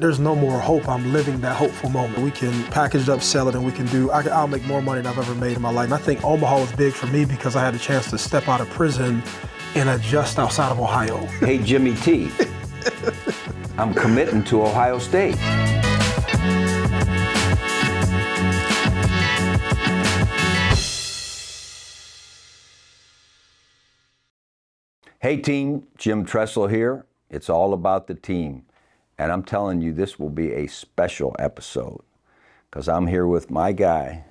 There's no more hope. I'm living that hopeful moment. We can package it up, sell it, and we can I'll make more money than I've ever made in my life. And I think Omaha was big for me because I had a chance to step out of prison and just outside of Ohio. Hey, Jimmy T, I'm committing to Ohio State. Hey team, Jim Tressel here. It's all about the team. And I'm telling you, this will be a special episode because I'm here with my guy,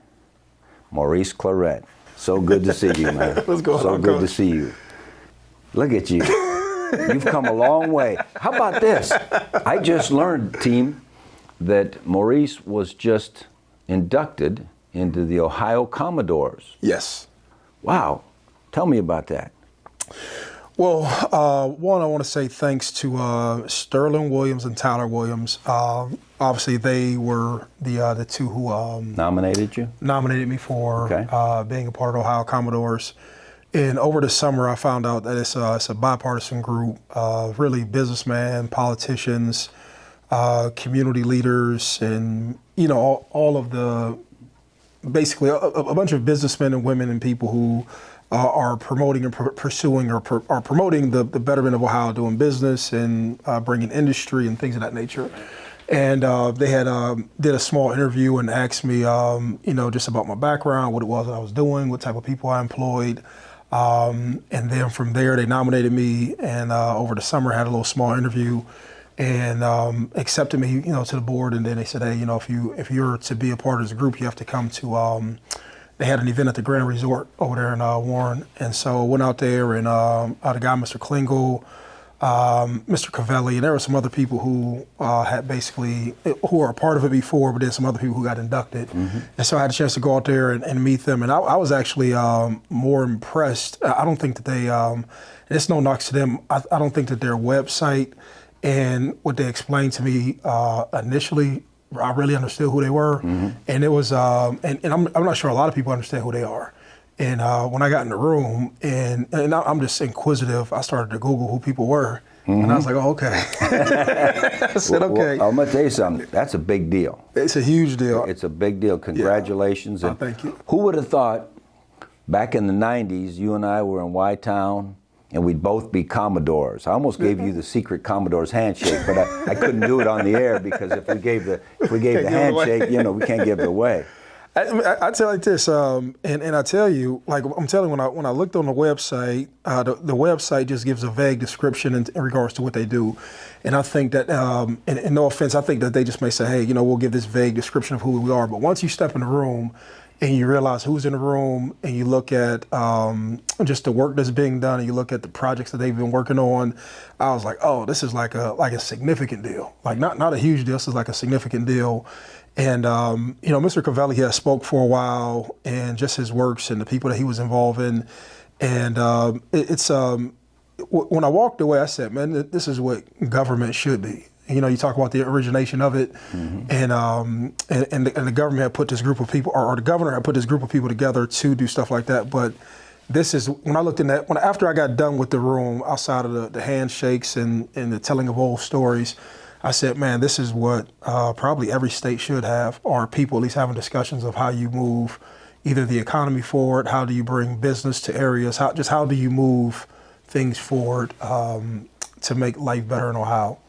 Maurice Clarett. So good to see you, man. What's going on, So good Coach? to see you. Look at you. You've come a long way. How about this? I just learned, team, that Maurice was just inducted into the Ohio Commodores. Yes. Wow. Tell me about that. Well, one, I want to say thanks to Sterling Williams and Tyler Williams. Obviously, they were the two who Nominated you? nominated me for being a part of the Ohio Commodores. And over the summer, I found out that it's a bipartisan group, really businessmen, politicians, community leaders, and all of the basically a bunch of businessmen and women and people who are promoting and pursuing or are promoting the betterment of Ohio, doing business and bringing industry and things of that nature. And they had did a small interview and asked me, just about my background, what it was that I was doing, what type of people I employed. And then from there, they nominated me, and over the summer had a little small interview and accepted me, to the board. And then they said, hey, if you're to be a part of this group, you have to come to. They had an event at the Grand Resort over there in Warren, and so I went out there, and the guy, Mr. Klingel, Mr. Cavelli, and there were some other people who who were a part of it before, but then some other people who got inducted. Mm-hmm. And so I had a chance to go out there and meet them, and I was actually more impressed. I don't think that they, and it's no knocks to them, I don't think that their website and what they explained to me initially, I really understood who they were, mm-hmm. and it was, and I'm not sure a lot of people understand who they are. And when I got in the room, and I'm just inquisitive, I started to Google who people were, mm-hmm. and I was like, oh, okay. I said, okay. Well, I'm gonna tell you something. That's a big deal. It's a huge deal. It's a big deal. Congratulations. Yeah. And thank you. Who would have thought back in the 90s, you and I were in Y-Town, and we'd both be Commodores. I almost gave you the secret Commodore's handshake, but I couldn't do it on the air because if we gave the handshake, we can't give it away. I tell you like this, and I tell you, like I'm telling you, when I looked on the website, the website just gives a vague description in regards to what they do, and I think that, and no offense, I think that they just may say, hey, we'll give this vague description of who we are, but once you step in the room and you realize who's in the room, and you look at just the work that's being done, and you look at the projects that they've been working on, I was like, oh, this is like a significant deal, like not a huge deal. This is like a significant deal. And, Mr. Cavelli has spoke for a while, and just his works and the people that he was involved in. And when I walked away, I said, man, this is what government should be. You talk about the origination of it, mm-hmm. and the government had put this group of people, or the governor had put this group of people together to do stuff like that. But this is, when I looked in that, after I got done with the room, outside of the handshakes and the telling of old stories, I said, man, this is what probably every state should have, or people at least having discussions of how you move either the economy forward, how do you bring business to areas, how do you move things forward to make life better in Ohio,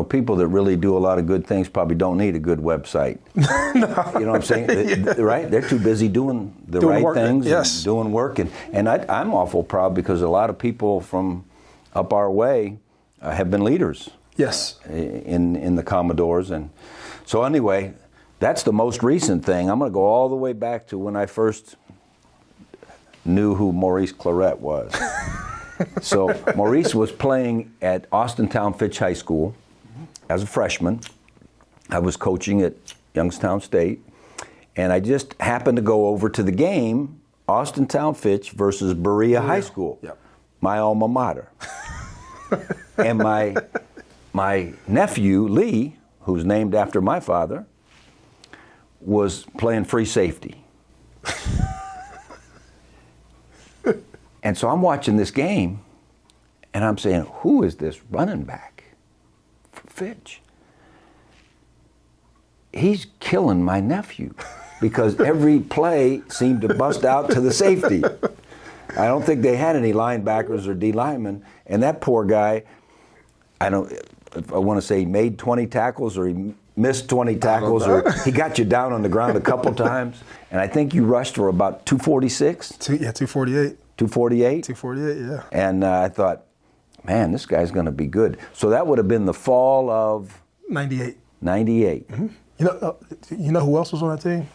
people that really do a lot of good things probably don't need a good website. No. You know what I'm saying? Right? They're too busy doing right work, things, yes. And doing work. And I'm awful proud because a lot of people from up our way have been leaders. Yes. In the Commodores. And so anyway, that's the most recent thing. I'm going to go all the way back to when I first knew who Maurice Clarett was. So Maurice was playing at Austintown Fitch High School as a freshman. I was coaching at Youngstown State, and I just happened to go over to the game, Austintown Fitch versus Berea High School, yep. My alma mater. And my nephew, Lee, who's named after my father, was playing free safety. And so I'm watching this game, and I'm saying, who is this running back for Fitch? he's killing my nephew because every play seemed to bust out to the safety. I don't think they had any linebackers or D linemen, and that poor guy, I want to say he made 20 tackles or he missed 20 tackles or he got you down on the ground a couple times, and I think you rushed for about 246? 248. 248? 248, yeah. And I thought, man, this guy's going to be good. So that would have been the fall of 98. 98. Mm-hmm. You know who else was on that team?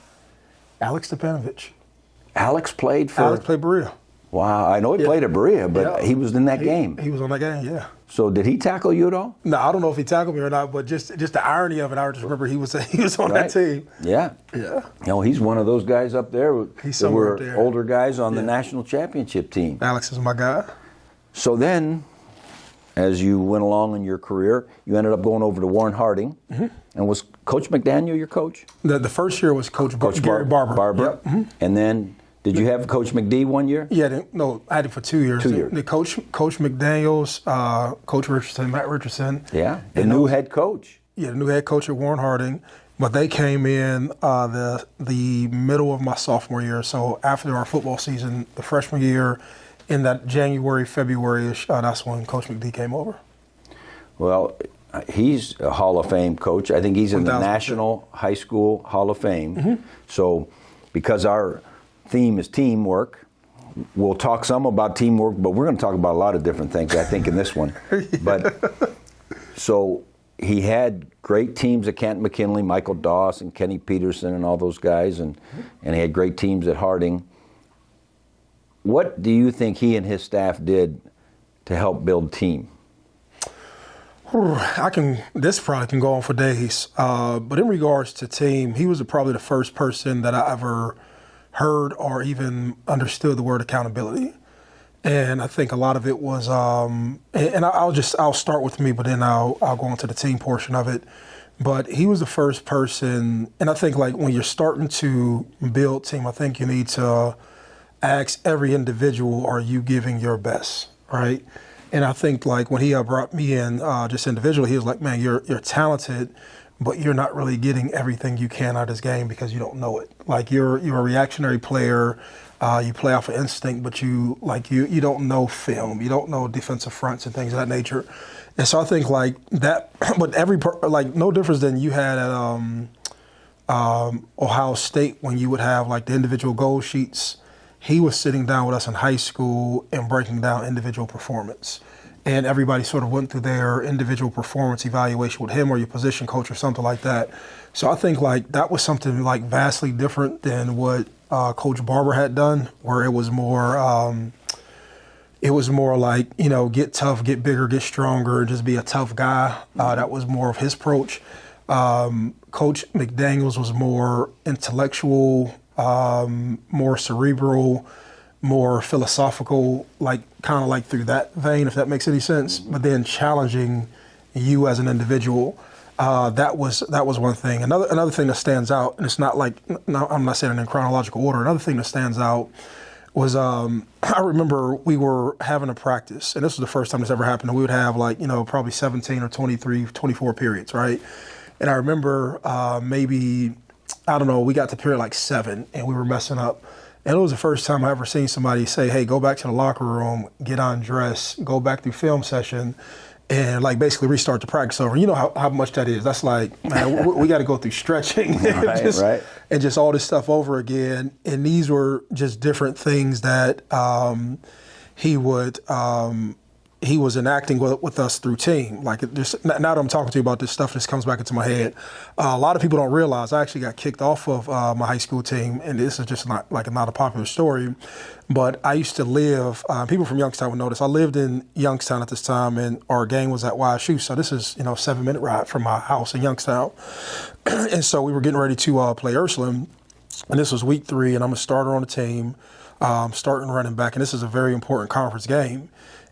Alex Stepanovich. Alex played Berea. Wow, I know he played at Berea, but he was in that game. He was on that game, yeah. So did he tackle you at all? No, I don't know if he tackled me or not, but just the irony of it, I just remember he was on that team. Yeah. Yeah. He's one of those guys up there. He's somewhere up there. Older guys on the national championship team. Alex is my guy. So then, as you went along in your career, you ended up going over to Warren Harding. Mm-hmm. And was Coach McDaniel your coach? The first year was Coach Gary Barber. Yep. Mm-hmm. And then, did you have Coach McD 1 year? Yeah, no, I had it for 2 years. 2 years. The Coach McDaniels, Coach Richardson, Matt Richardson. Yeah, the new head coach. Yeah, the new head coach at Warren Harding. But they came in the middle of my sophomore year. So after our football season, the freshman year, in that January, February-ish, that's when Coach McD came over. Well, he's a Hall of Fame coach. I think he's in the National High School Hall of Fame. Mm-hmm. So because our theme is teamwork, we'll talk some about teamwork, but we're going to talk about a lot of different things, I think, in this one. Yeah. But so he had great teams at Canton McKinley, Michael Doss and Kenny Peterson and all those guys, and he had great teams at Harding. What do you think he and his staff did to help build team? This probably can go on for days. But in regards to team, he was probably the first person that I ever heard or even understood the word accountability. And I think a lot of it was, and I'll start with me, but then I'll go on to the team portion of it. But he was the first person, and I think like when you're starting to build team, I think you need to ask every individual, are you giving your best, right? And I think like when he brought me in just individually, he was like, man, you're talented, but you're not really getting everything you can out of this game because you don't know it. Like you're a reactionary player, you play off of instinct, but you don't know film, you don't know defensive fronts and things of that nature. And so I think like that, but no difference than you had at Ohio State when you would have like the individual goal sheets. He was sitting down with us in high school and breaking down individual performance. And everybody sort of went through their individual performance evaluation with him or your position coach or something like that. So I think like that was something like vastly different than what Coach Barber had done, where it was more like, get tough, get bigger, get stronger, just be a tough guy. That was more of his approach. Coach McDaniels was more intellectual, more cerebral, more philosophical, kind of like through that vein, if that makes any sense. But then challenging you as an individual, that was one thing. Another thing that stands out, and it's not like, no, I'm not saying it in chronological order. Another thing that stands out was I remember we were having a practice, and this was the first time this ever happened. We would have probably 17 or 23, 24 periods, right? And I remember we got to period 7 and we were messing up. And it was the first time I ever seen somebody say, hey, go back to the locker room, get undressed, go back through film session, and basically restart the practice over. You know how much that is. That's like, man, we got to go through stretching and just all this stuff over again. And these were just different things that he was enacting with us through team. Now that I'm talking to you about this stuff, this comes back into my head. A lot of people don't realize I actually got kicked off of my high school team, and this is just not a popular story. But I used to live, people from Youngstown would know this, I lived in Youngstown at this time, and our game was at YSU, so this is, 7-minute ride from my house in Youngstown. And so we were getting ready to play Ursuline, and this was week 3, and I'm a starter on the team, starting running back, and this is a very important conference game.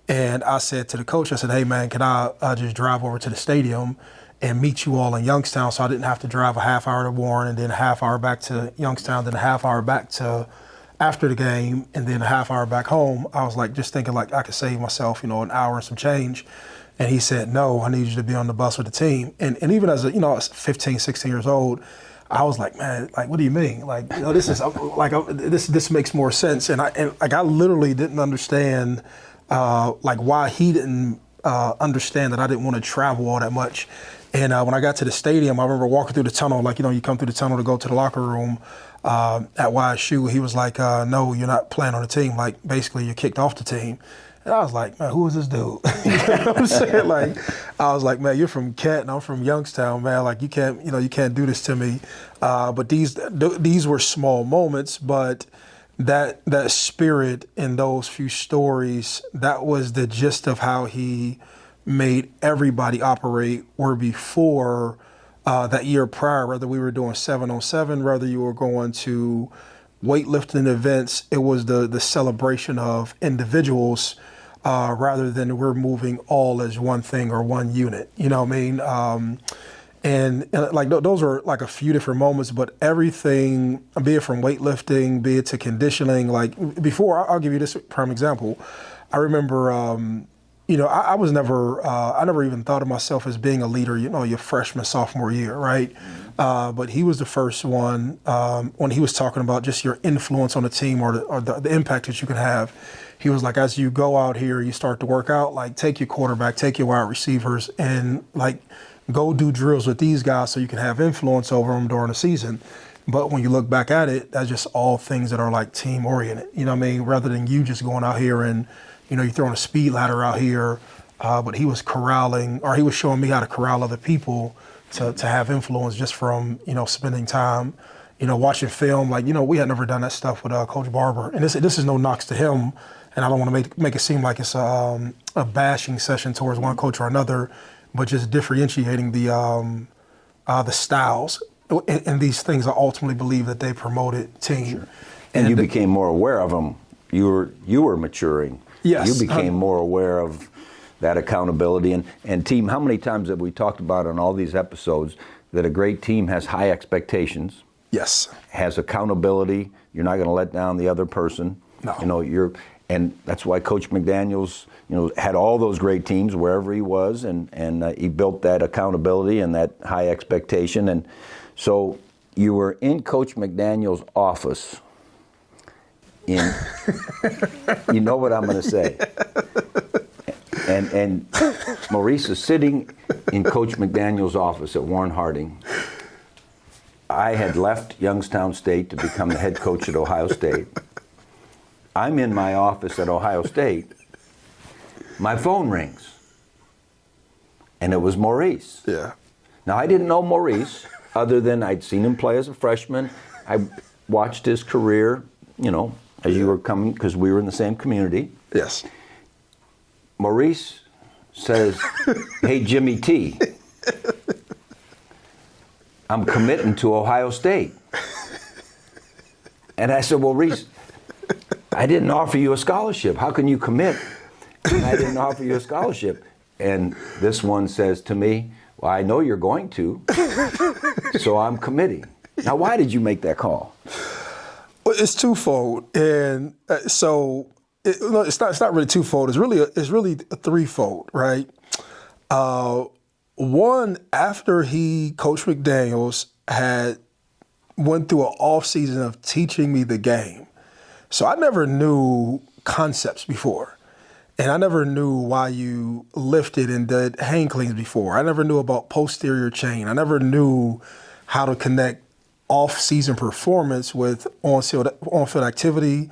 And I said to the coach, I said, hey, man, can I just drive over to the stadium and meet you all in Youngstown so I didn't have to drive a half hour to Warren and then a half hour back to Youngstown, then a half hour back to after the game, and then a half hour back home. I was just thinking I could save myself, an hour and some change. And he said, no, I need you to be on the bus with the team. And even as I was 15, 16 years old, I was like, man, like, what do you mean? Like, this is like, this makes more sense. And I literally didn't understand, like, why he didn't understand that I didn't want to travel all that much. And when I got to the stadium, I remember walking through the tunnel, like, you come through the tunnel to go to the locker room at YSU. He was like, no, you're not playing on the team. Like, basically, you're kicked off the team. And I was like, man, who is this dude? You know what I'm saying? Like, I was like, man, you're from Kent and I'm from Youngstown, man. Like, you can't do this to me. But these were small moments, but that spirit in those few stories, that was the gist of how he made everybody operate. Where before that year prior, whether we were doing 7-on-7, whether you were going to weightlifting events, it was the celebration of individuals rather than we're moving all as one thing or one unit. You know what I mean? And like those are like a few different moments, but everything, be it from weightlifting, be it to conditioning, like before, I'll give you this prime example. I remember, I was never, I never even thought of myself as being a leader, your freshman, sophomore year, right? But he was the first one when he was talking about just your influence on the team or the impact that you can have. He was like, as you go out here, you start to work out, like take your quarterback, take your wide receivers, and like go do drills with these guys so you can have influence over them during the season. But when you look back at it, that's just all things that are like team oriented, you know what I mean? Rather than you just going out here and, you're throwing a speed ladder out here, but he was corralling, or he was showing me how to corral other people to have influence just from, spending time, watching film. Like, we had never done that stuff with Coach Barber. And this is no knocks to him. And I don't want to make it seem like it's a bashing session towards one coach or another, but just differentiating the styles. And these things I ultimately believe that they promoted team. Sure. And you became more aware of them. You were maturing. Yes. You became more aware of that accountability. And team, how many times have we talked about on all these episodes that a great team has high expectations? Yes. Has accountability. You're not going to let down the other person. No. And that's why Coach McDaniels, had all those great teams wherever he was, and he built that accountability and that high expectation. And so you were in Coach McDaniels' office. You know what I'm going to say. And Maurice is sitting in Coach McDaniels' office at Warren Harding. I had left Youngstown State to become the head coach at Ohio State. I'm in my office at Ohio State. My phone rings. And it was Maurice. Yeah. Now, I didn't know Maurice other than I'd seen him play as a freshman. I watched his career, as you were coming, because we were in the same community. Yes. Maurice says, hey, Jimmy T, I'm committing to Ohio State. And I said, well, Reese, I didn't offer you a scholarship. How can you commit? And I didn't offer you a scholarship. And this one says to me, well, I know you're going to, so I'm committing. Now, why did you make that call? Well, it's twofold, and so it's not really twofold. It's really a threefold, right? One, after Coach McDaniels had went through an off season of teaching me the game, so I never knew concepts before, and I never knew why you lifted and did hang cleans before. I never knew about posterior chain. I never knew how to connect off-season performance with on-field activity.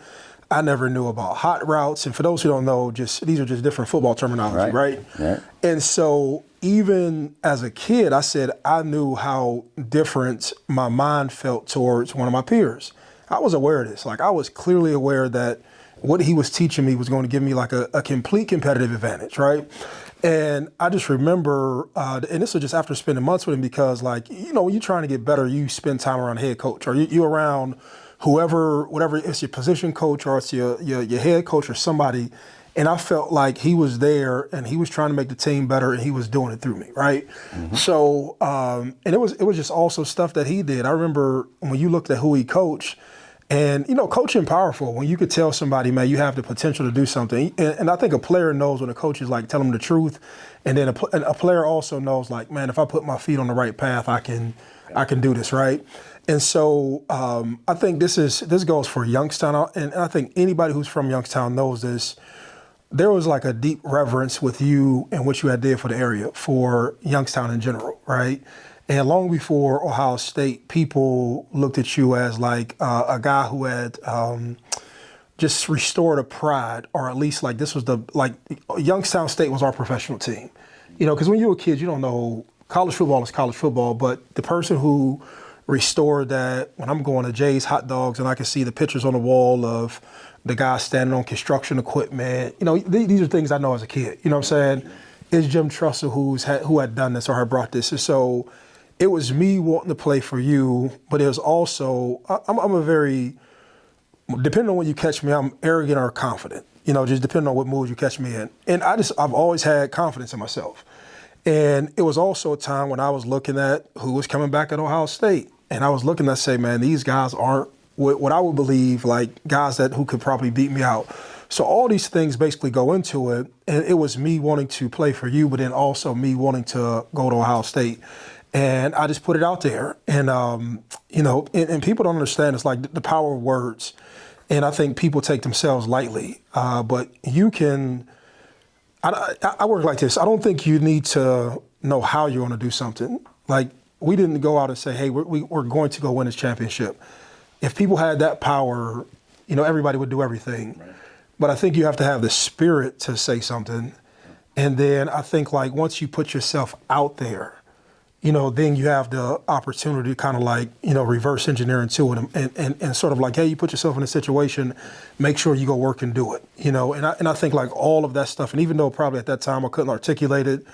I never knew about hot routes. And for those who don't know, these are just different football terminology, right? Yeah. And so even as a kid, I said I knew how different my mind felt towards one of my peers. I was aware of this. Like, I was clearly aware that what he was teaching me was going to give me like a complete competitive advantage, right? And I just remember, and this was just after spending months with him, because like, when you're trying to get better, you spend time around a head coach, or you around whatever, it's your position coach or it's your head coach or somebody. And I felt like he was there and he was trying to make the team better and he was doing it through me, right? Mm-hmm. So, and it was just also stuff that he did. I remember when you looked at who he coached, And, coaching powerful when you could tell somebody, man, you have the potential to do something. And I think a player knows when a coach is like, tell them the truth. And then a player also knows, like, man, if I put my feet on the right path, I can do this, right? And so I think this goes for Youngstown. And I think anybody who's from Youngstown knows this. There was like a deep reverence with you and what you had did for the area, for Youngstown in general, right? And long before Ohio State, people looked at you as like a guy who had just restored a pride, or at least like this was Youngstown State was our professional team. Because when you were a kid, you don't know, college football is college football, but the person who restored that, when I'm going to Jay's Hot Dogs and I can see the pictures on the wall of the guy standing on construction equipment, these are things I know as a kid, you know what I'm saying? It's Jim Tressel who had done this or had brought this. And so it was me wanting to play for you, but it was also, I'm a very, depending on when you catch me, I'm arrogant or confident, just depending on what mood you catch me in. And I've always had confidence in myself. And it was also a time when I was looking at who was coming back at Ohio State. And I was looking to say, man, these guys aren't what I would believe like guys who could probably beat me out. So all these things basically go into it. And it was me wanting to play for you, but then also me wanting to go to Ohio State. And I just put it out there. And, and people don't understand. It's like the power of words. And I think people take themselves lightly. But you can, I work like this. I don't think you need to know how you're going to do something. Like, we didn't go out and say, hey, we're going to go win this championship. If people had that power, everybody would do everything. Right. But I think you have to have the spirit to say something. And then I think, like, once you put yourself out there, then you have the opportunity to kind of like, reverse engineer into it and sort of like, hey, you put yourself in a situation, make sure you go work and do it, and I think like all of that stuff. And even though probably at that time I couldn't articulate it,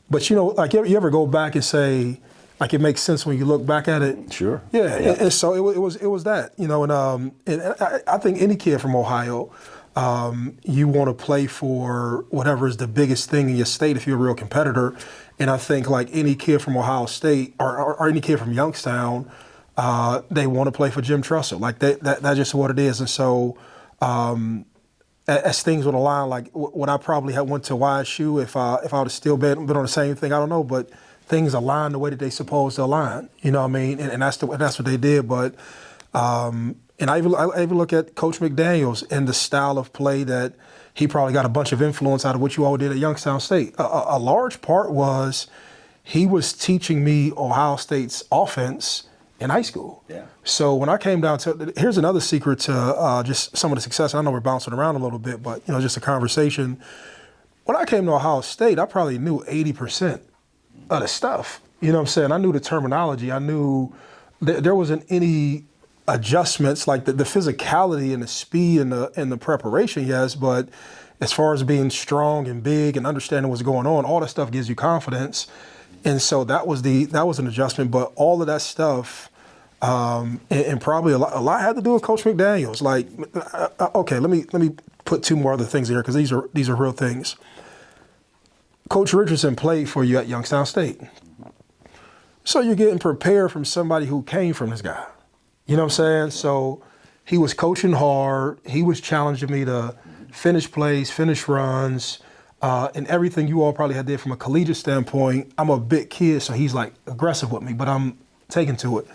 but like you ever go back and say, like, it makes sense when you look back at it. Sure. Yeah. And so it was that, and I think any kid from Ohio, you want to play for whatever is the biggest thing in your state if you're a real competitor. And I think like any kid from Ohio State or any kid from Youngstown, they want to play for Jim Tressel. Like that's just what it is. And so as things would align, like would I probably have went to YSU if I would have still been on the same thing? I don't know, but things align the way that they supposed to align. You know what I mean? And that's what they did. But and I even look at Coach McDaniels and the style of play that he probably got a bunch of influence out of what you all did at Youngstown State. A large part was he was teaching me Ohio State's offense in high school. Yeah. So when I came down to, here's another secret to just some of the success. I know we're bouncing around a little bit, but just a conversation. When I came to Ohio State, I probably knew 80% of the stuff. You know what I'm saying? I knew the terminology. I knew there wasn't any adjustments, like the physicality and the speed and the preparation, yes, but as far as being strong and big and understanding what's going on, all that stuff gives you confidence. And so that was an adjustment, but all of that stuff, and probably a lot had to do with Coach McDaniels. Like, okay, let me put two more other things here because these are real things. Coach Richardson played for you at Youngstown State, so you're getting prepared from somebody who came from this guy. You know what I'm saying? So he was coaching hard. He was challenging me to finish plays, finish runs, and everything you all probably had did from a collegiate standpoint. I'm a big kid, so he's like aggressive with me, but I'm taking to it.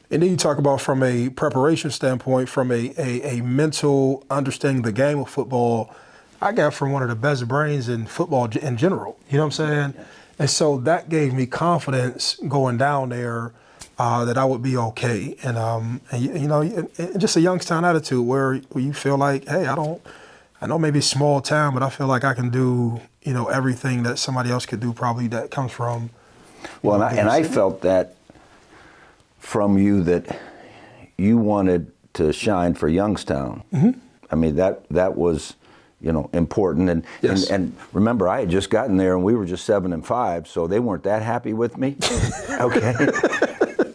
And then you talk about from a preparation standpoint, from a mental understanding the game of football, I got from one of the best brains in football in general. You know what I'm saying? And so that gave me confidence going down there. That I would be okay, and just a Youngstown attitude where you feel like, hey, I know maybe small town, but I feel like I can do, everything that somebody else could do. Probably that comes from. Well, I felt that from you that you wanted to shine for Youngstown. Mm-hmm. I mean that was, important, and, yes. and remember I had just gotten there and we were just 7-5, so they weren't that happy with me. Okay.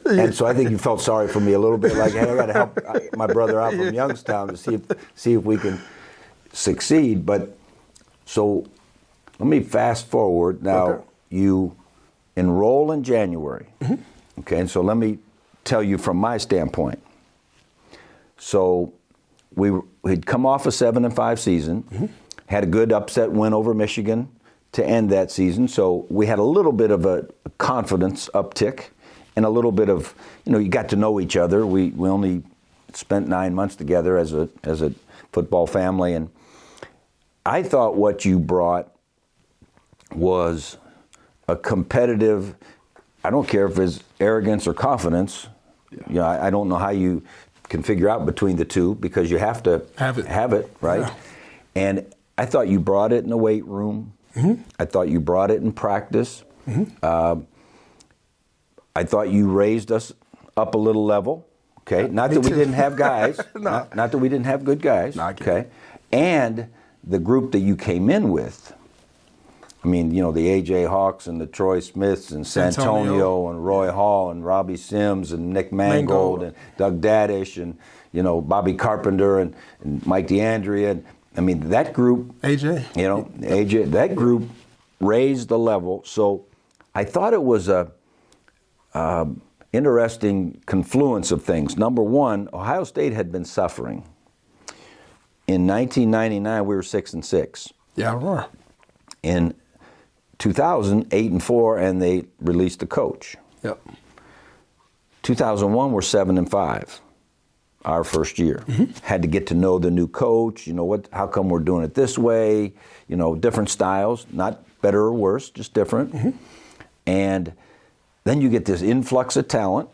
And so I think you felt sorry for me a little bit, like, hey, I got to help my brother out from Youngstown to see if we can succeed. But so let me fast forward. Now, okay. You enroll in January. Mm-hmm. Okay, and so let me tell you from my standpoint. So we'd come off a 7-5 season, had a good upset win over Michigan to end that season. So we had a little bit of a confidence uptick and a little bit of, you got to know each other. We only spent 9 months together as a football family. And I thought what you brought was a competitive, I don't care if it's arrogance or confidence. Yeah. I don't know how you can figure out between the two, because you have to have it, right? Yeah. And I thought you brought it in the weight room. I thought you brought it in practice. I thought you raised us up a little level. Okay, not that we didn't have guys, not that we didn't have good guys. Okay, and the group that you came in with. I mean, the A.J. Hawks and the Troy Smiths and Santonio and Roy Hall and Robbie Sims and Nick Mangold and Doug Daddish and, Bobby Carpenter and Mike DeAndrea. I mean, that group. AJ. That group raised the level. So I thought it was a interesting confluence of things. Number one, Ohio State had been suffering. In 1999, we were 6-6. Yeah, we were. In 2000, 8-4, and they released the coach. Yep. 2001, we're 7-5, our first year. Had to get to know the new coach. How come we're doing it this way? Different styles, not better or worse, just different. And then you get this influx of talent,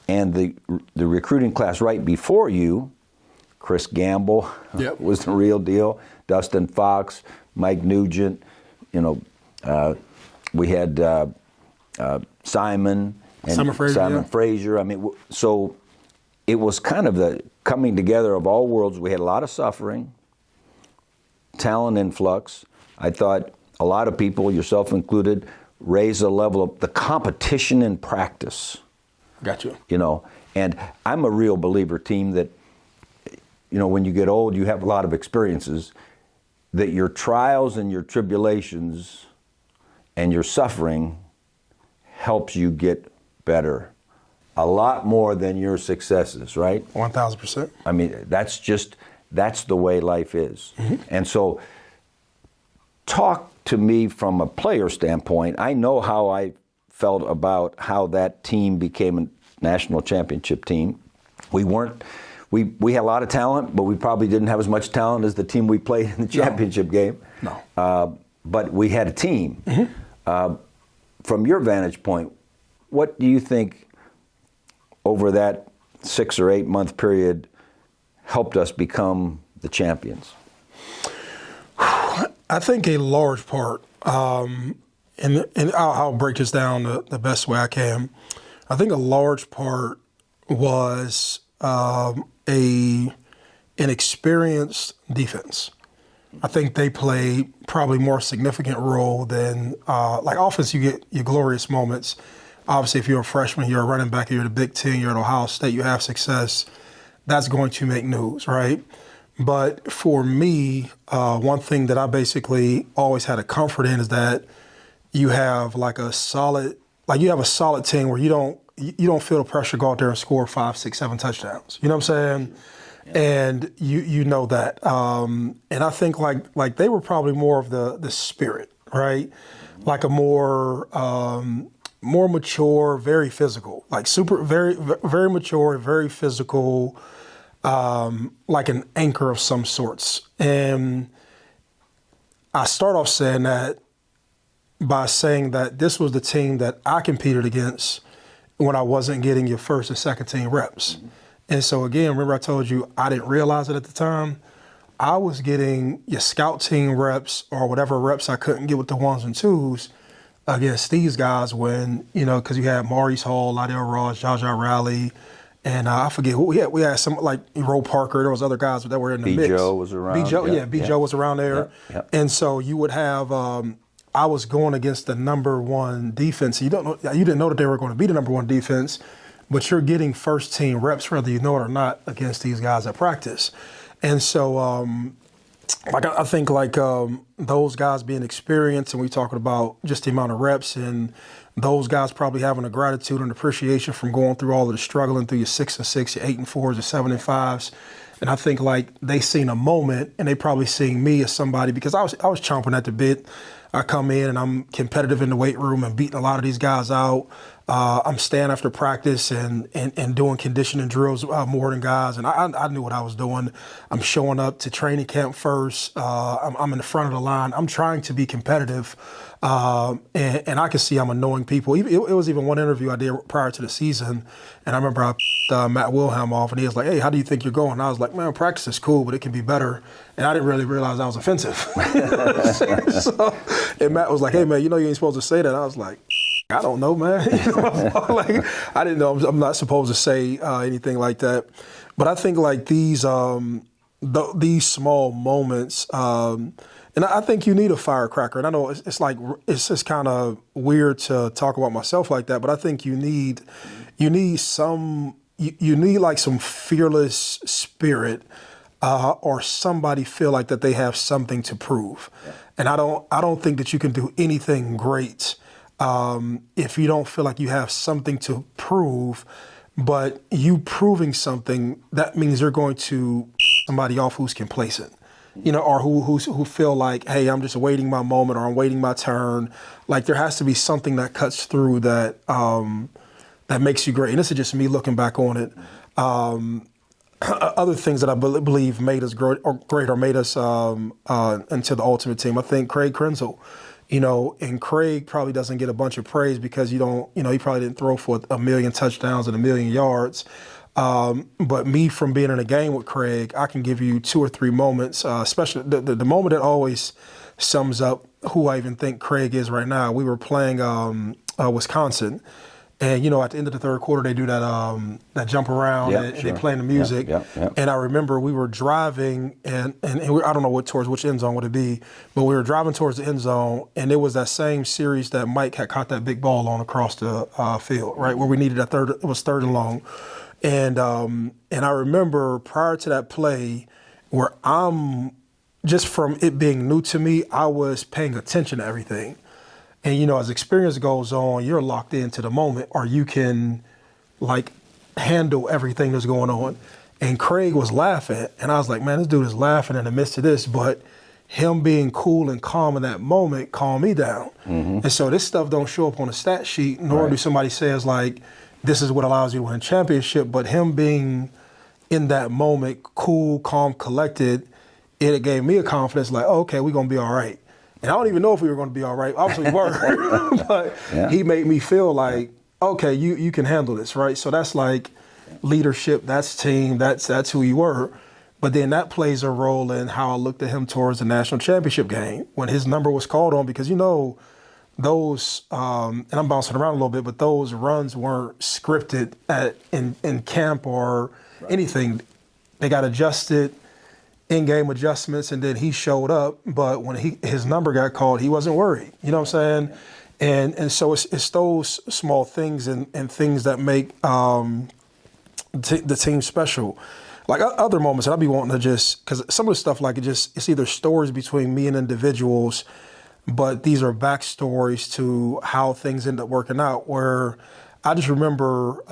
and the recruiting class right before you, Chris Gamble was the real deal. Dustin Fox, Mike Nugent. We had Simon and Simon Frazier. I mean, so it was kind of the coming together of all worlds. We had a lot of suffering, talent influx. I thought a lot of people, yourself included, raised the level of the competition in practice. Got you. And I'm a real believer, team, that, when you get old, you have a lot of experiences, that your trials and your tribulations and your suffering helps you get better a lot more than your successes, right? 1,000%. I mean, that's the way life is. And so talk to me from a player standpoint. I know how I felt about how that team became a national championship team. We had a lot of talent, but we probably didn't have as much talent as the team we played in the championship game. No. But we had a team. From your vantage point, what do you think over that 6 or 8 month period helped us become the champions? I think a large part, and I'll break this down the best way I can. I think a large part was an experienced defense. I think they play probably more significant role than like offense. You get your glorious moments. Obviously, if you're a freshman, you're a running back, you're the Big Ten, you're at Ohio State, you have success. That's going to make news, right? But for me, one thing that I basically always had a comfort in is that you have a solid team where you don't feel the pressure to go out there and score 5, 6, 7 touchdowns. You know what I'm saying? Yeah. And you know that. And I think like they were probably more of the spirit, right? Like a more mature, very physical, very, very mature, very physical, like an anchor of some sorts. And I start off saying that by saying that this was the team that I competed against when I wasn't getting your first and second team reps. And so again, remember I told you I didn't realize it at the time. I was getting your scout team reps or whatever reps I couldn't get with the 1s and 2s against these guys when, because you had Maurice Hall, Lydell Ross, Jaja Rowley, and I forget who we had. We had some like Roe Parker. There was other guys that were in the mix. B-Joe was around. B-Joe was around there. Yep. And so you would have I was going against the number 1 defense. You didn't know that they were going to be the number 1 defense, but you're getting first team reps whether you know it or not against these guys at practice. And so like I think like those guys being experienced, and we talking about just the amount of reps, and those guys probably having a gratitude and appreciation from going through all of the struggling through your 6-6, your 8-4s, your 7-5s. And I think like they seen a moment, and they probably seen me as somebody, because I was chomping at the bit. I come in and I'm competitive in the weight room and beating a lot of these guys out. I'm staying after practice and doing conditioning drills more than guys. And I knew what I was doing. I'm showing up to training camp first. I'm in the front of the line. I'm trying to be competitive. And I can see I'm annoying people. It was even one interview I did prior to the season. And I remember I Matt Wilhelm off, and he was like, "Hey, how do you think you're going?" And I was like, "Man, practice is cool, but it can be better." And I didn't really realize I was offensive. So, and Matt was like, "Hey, man, you know you ain't supposed to say that." I was like, "I don't know, man." Like, I didn't know I'm not supposed to say anything like that. But I think like these small moments, and I think you need a firecracker. And I know it's just kind of weird to talk about myself like that, but I think you need some. You need like some fearless spirit, or somebody feel like that they have something to prove. Yeah. And I don't think that you can do anything great if you don't feel like you have something to prove. But you proving something, that means you're going to somebody off who's complacent, or who feel like, hey, I'm just waiting my moment, or I'm waiting my turn. Like there has to be something that cuts through that. That makes you great. And this is just me looking back on it. Other things that I believe made us great or made us into the ultimate team. I think Craig Krenzel, and Craig probably doesn't get a bunch of praise because he probably didn't throw for 1 million touchdowns and 1 million yards. But me, from being in a game with Craig, I can give you 2 or 3 moments, especially the moment that always sums up who I even think Craig is right now. We were playing Wisconsin. And, at the end of the third quarter, they do that jump around, and they play the music. And I remember we were driving, and I don't know towards which end zone would it be, but we were driving towards the end zone, and it was that same series that Mike had caught that big ball on across the field, right, where we needed it was 3rd and long. And I remember prior to that play where just from it being new to me, I was paying attention to everything. And, as experience goes on, you're locked into the moment, or you can, like, handle everything that's going on. And Craig was laughing, and I was like, man, this dude is laughing in the midst of this. But him being cool and calm in that moment calmed me down. Mm-hmm. And so this stuff don't show up on a stat sheet, nor do somebody says, like, this is what allows you to win a championship. But him being in that moment, cool, calm, collected, it gave me a confidence, like, oh, okay, we're going to be all right. And I don't even know if we were going to be all right. Obviously, we were. But he made me feel like, okay, you can handle this, right? So that's like leadership, that's team, that's who you were. But then that plays a role in how I looked at him towards the national championship game when his number was called on, because, those, and I'm bouncing around a little bit, but those runs weren't scripted in camp or anything. They got adjusted. In-game adjustments, and then he showed up. But when his number got called, he wasn't worried. You know what I'm saying? And so it's those small things and things that make the team special. Like other moments, and I'd be wanting to just, because some of the stuff, like it's either stories between me and individuals, but these are backstories to how things end up working out. Where I just remember.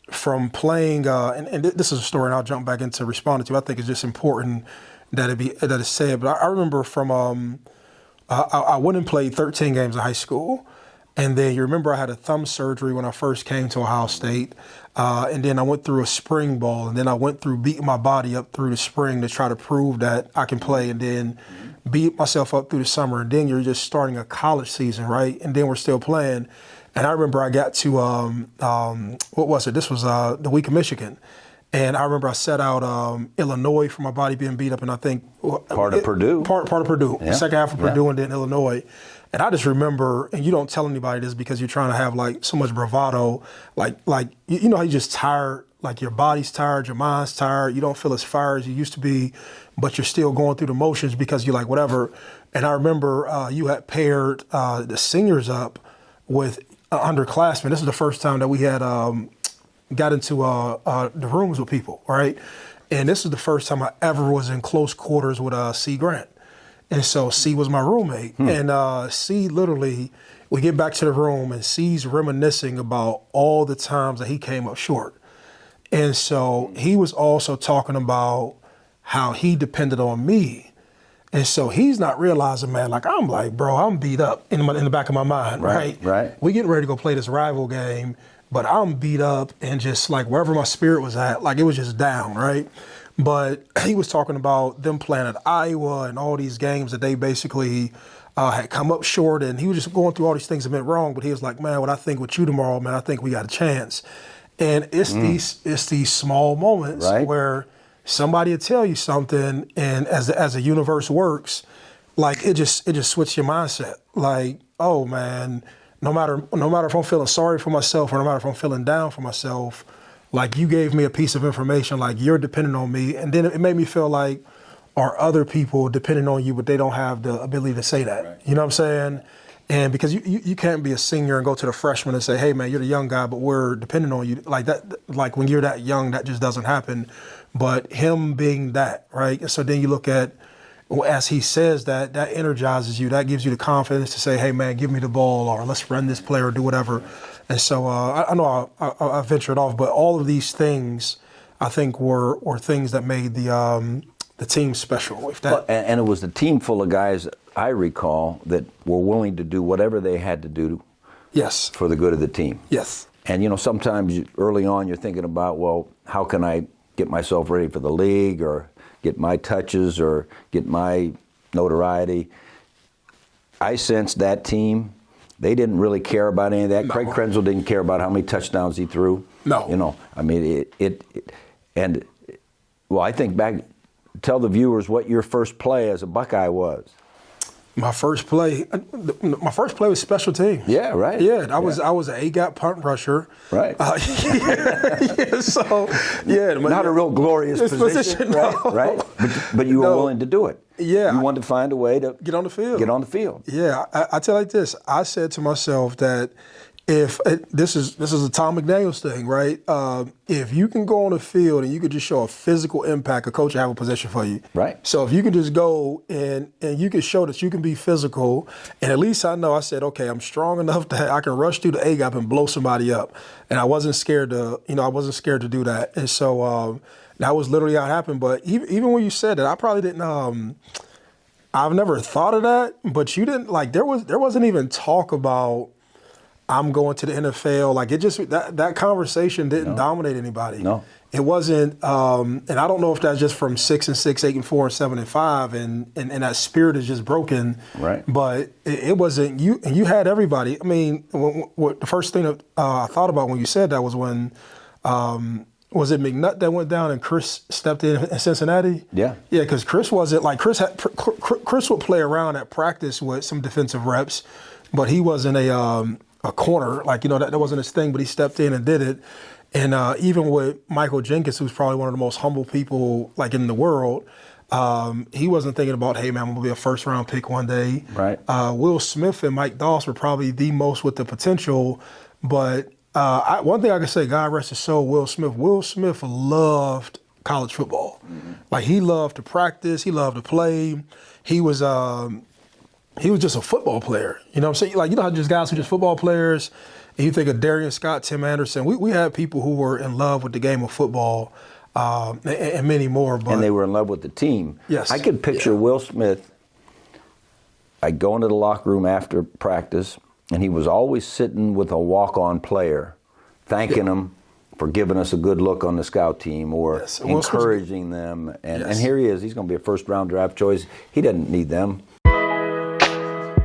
From playing, and this is a story, and I'll jump back into responding to. I think it's just important that it's said. But I remember from I went and played 13 games in high school, and then you remember I had a thumb surgery when I first came to Ohio State, and then I went through a spring ball, and then I went through beating my body up through the spring to try to prove that I can play, and then beat myself up through the summer, and then you're just starting a college season, right? And then we're still playing. And I remember I got to, what was it? This was the week of Michigan. And I remember I set out Illinois for my body being beat up, and I think part of Purdue. Part of Purdue. Yeah. Second half of Purdue, and then Illinois. And I just remember, and you don't tell anybody this because you're trying to have like so much bravado, like you know how you just tired, like your body's tired, your mind's tired, you don't feel as fire as you used to be, but you're still going through the motions because you're like whatever. And I remember you had paired the seniors up with underclassmen. This is the first time that we had got into the rooms with people, right? And this is the first time I ever was in close quarters with C. Grant. And so C was my roommate. And C literally, we get back to the room and C's reminiscing about all the times that he came up short. And so he was also talking about how he depended on me. And so he's not realizing, man, like, I'm like, bro, I'm beat up in the back of my mind, right? Right. We getting ready to go play this rival game, but I'm beat up and just like wherever my spirit was at, like it was just down, right? But he was talking about them playing at Iowa and all these games that they basically had come up short, and he was just going through all these things that went wrong. But he was like, man, what I think with you tomorrow, man, I think we got a chance. And it's these small moments where somebody will tell you something, and as the universe works, like it just switched your mindset. Like, oh man, no matter if I'm feeling sorry for myself or no matter if I'm feeling down for myself, like you gave me a piece of information, like you're dependent on me. And then it made me feel like, are other people depending on you, but they don't have the ability to say that? Right. You know what I'm saying? And because you can't be a senior and go to the freshman and say, hey man, you're the young guy, but we're dependent on you. Like that, like when you're that young, that just doesn't happen. But him being that, right? And so then you look at, as he says that energizes you, that gives you the confidence to say, hey man, give me the ball, or let's run this play or do whatever. And so I know I ventured off, but all of these things I think were things that made the team special. And it was a team full of guys, I recall, that were willing to do whatever they had to do for the good of the team. Yes. And you know, sometimes early on you're thinking about, well, how can I get myself ready for the league, or get my touches, or get my notoriety? I sensed that team, they didn't really care about any of that. No. Craig Krenzel didn't care about how many touchdowns he threw. No. You know, I mean, I think back, tell the viewers what your first play as a Buckeye was. My first play was special teams. Yeah, right. Yeah, I was an A-gap punt rusher. Right. Not a real glorious position, right? But you were willing to do it. Yeah. You wanted to find a way to get on the field. Yeah, I tell you like this. I said to myself that if this is a Tom McDaniels thing, right? If you can go on the field and you could just show a physical impact, a coach will have a position for you. Right. So if you can just go and you can show that you can be physical, and at least I said, okay, I'm strong enough that I can rush through the A-gap and blow somebody up. And I wasn't scared to do that. And so that was literally how it happened. But even when you said that, I probably didn't. I've never thought of that, but you didn't, like, there wasn't even talk about I'm going to the NFL. Like, it just, that conversation didn't dominate anybody. No. It wasn't, and I don't know if that's just from 6-6, 8-4, and 7-5, and that spirit is just broken. Right. But it wasn't you, and you had everybody. I mean, the first thing that I thought about when you said that was when, was it McNutt that went down and Chris stepped in Cincinnati? Yeah. Yeah, because Chris wasn't, like, Chris would play around at practice with some defensive reps, but he wasn't a corner, like, you know, that wasn't his thing, but he stepped in and did it. And even with Michael Jenkins, who's probably one of the most humble people, like, in the world, he wasn't thinking about, hey man, I'm gonna be a first-round pick one day. Right. Will Smith and Mike Doss were probably the most with the potential, but one thing I can say, God rest his soul, Will Smith loved college football. Mm-hmm. Like, he loved to practice, he loved to play. He was just a football player. You know what I'm saying? Like, you know how just guys who are just football players, and you think of Darian Scott, Tim Anderson. We had people who were in love with the game of football, and many more. But, and they were in love with the team. Yes. I could picture Will Smith. I'd go into the locker room after practice, and he was always sitting with a walk-on player, thanking him for giving us a good look on the scout team, or encouraging them. And here he is. He's going to be a first-round draft choice. He doesn't need them.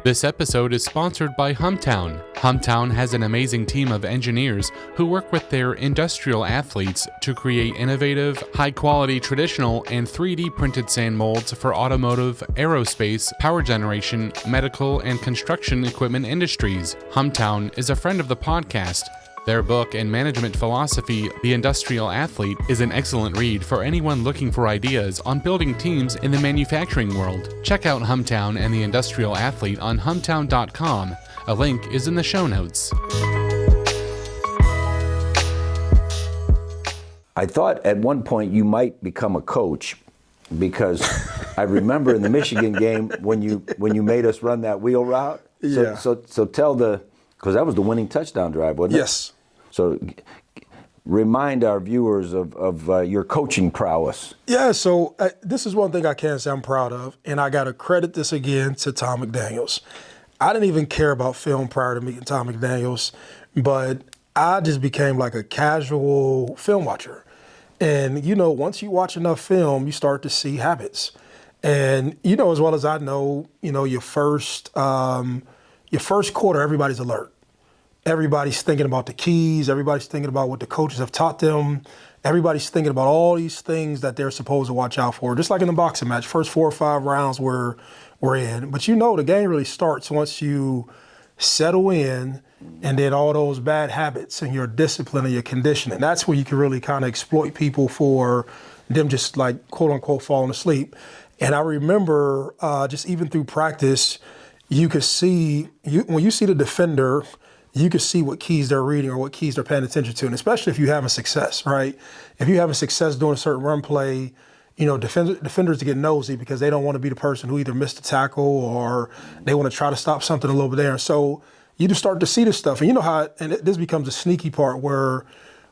This episode is sponsored by Humtown. Humtown has an amazing team of engineers who work with their industrial athletes to create innovative, high-quality traditional and 3D printed sand molds for automotive, aerospace, power generation, medical, and construction equipment industries. Humtown is a friend of the podcast. Their book and management philosophy, The Industrial Athlete, is an excellent read for anyone looking for ideas on building teams in the manufacturing world. Check out Humtown and The Industrial Athlete on humtown.com. A link is in the show notes. I thought at one point you might become a coach, because I remember in the Michigan game when you made us run that wheel route. Yeah. So tell because that was the winning touchdown drive, wasn't it? Yes. So remind our viewers of your coaching prowess. Yeah, so this is one thing I can say I'm proud of, and I got to credit this again to Tom McDaniels. I didn't even care about film prior to meeting Tom McDaniels, but I just became like a casual film watcher. And, once you watch enough film, you start to see habits. And, as well as I know, your first quarter, everybody's alert. Everybody's thinking about the keys. Everybody's thinking about what the coaches have taught them. Everybody's thinking about all these things that they're supposed to watch out for. Just like in the boxing match, first 4 or 5 rounds we're in. But the game really starts once you settle in, and then all those bad habits and your discipline and your conditioning. That's where you can really kind of exploit people for them just like, quote unquote, falling asleep. And I remember just even through practice, you could see, when you see the defender, you can see what keys they're reading or what keys they're paying attention to. And especially if you're having success, right? If you're having success doing a certain run play, defenders get nosy because they don't want to be the person who either missed a tackle or they want to try to stop something a little bit there. So you just start to see this stuff. And you know how, this becomes a sneaky part where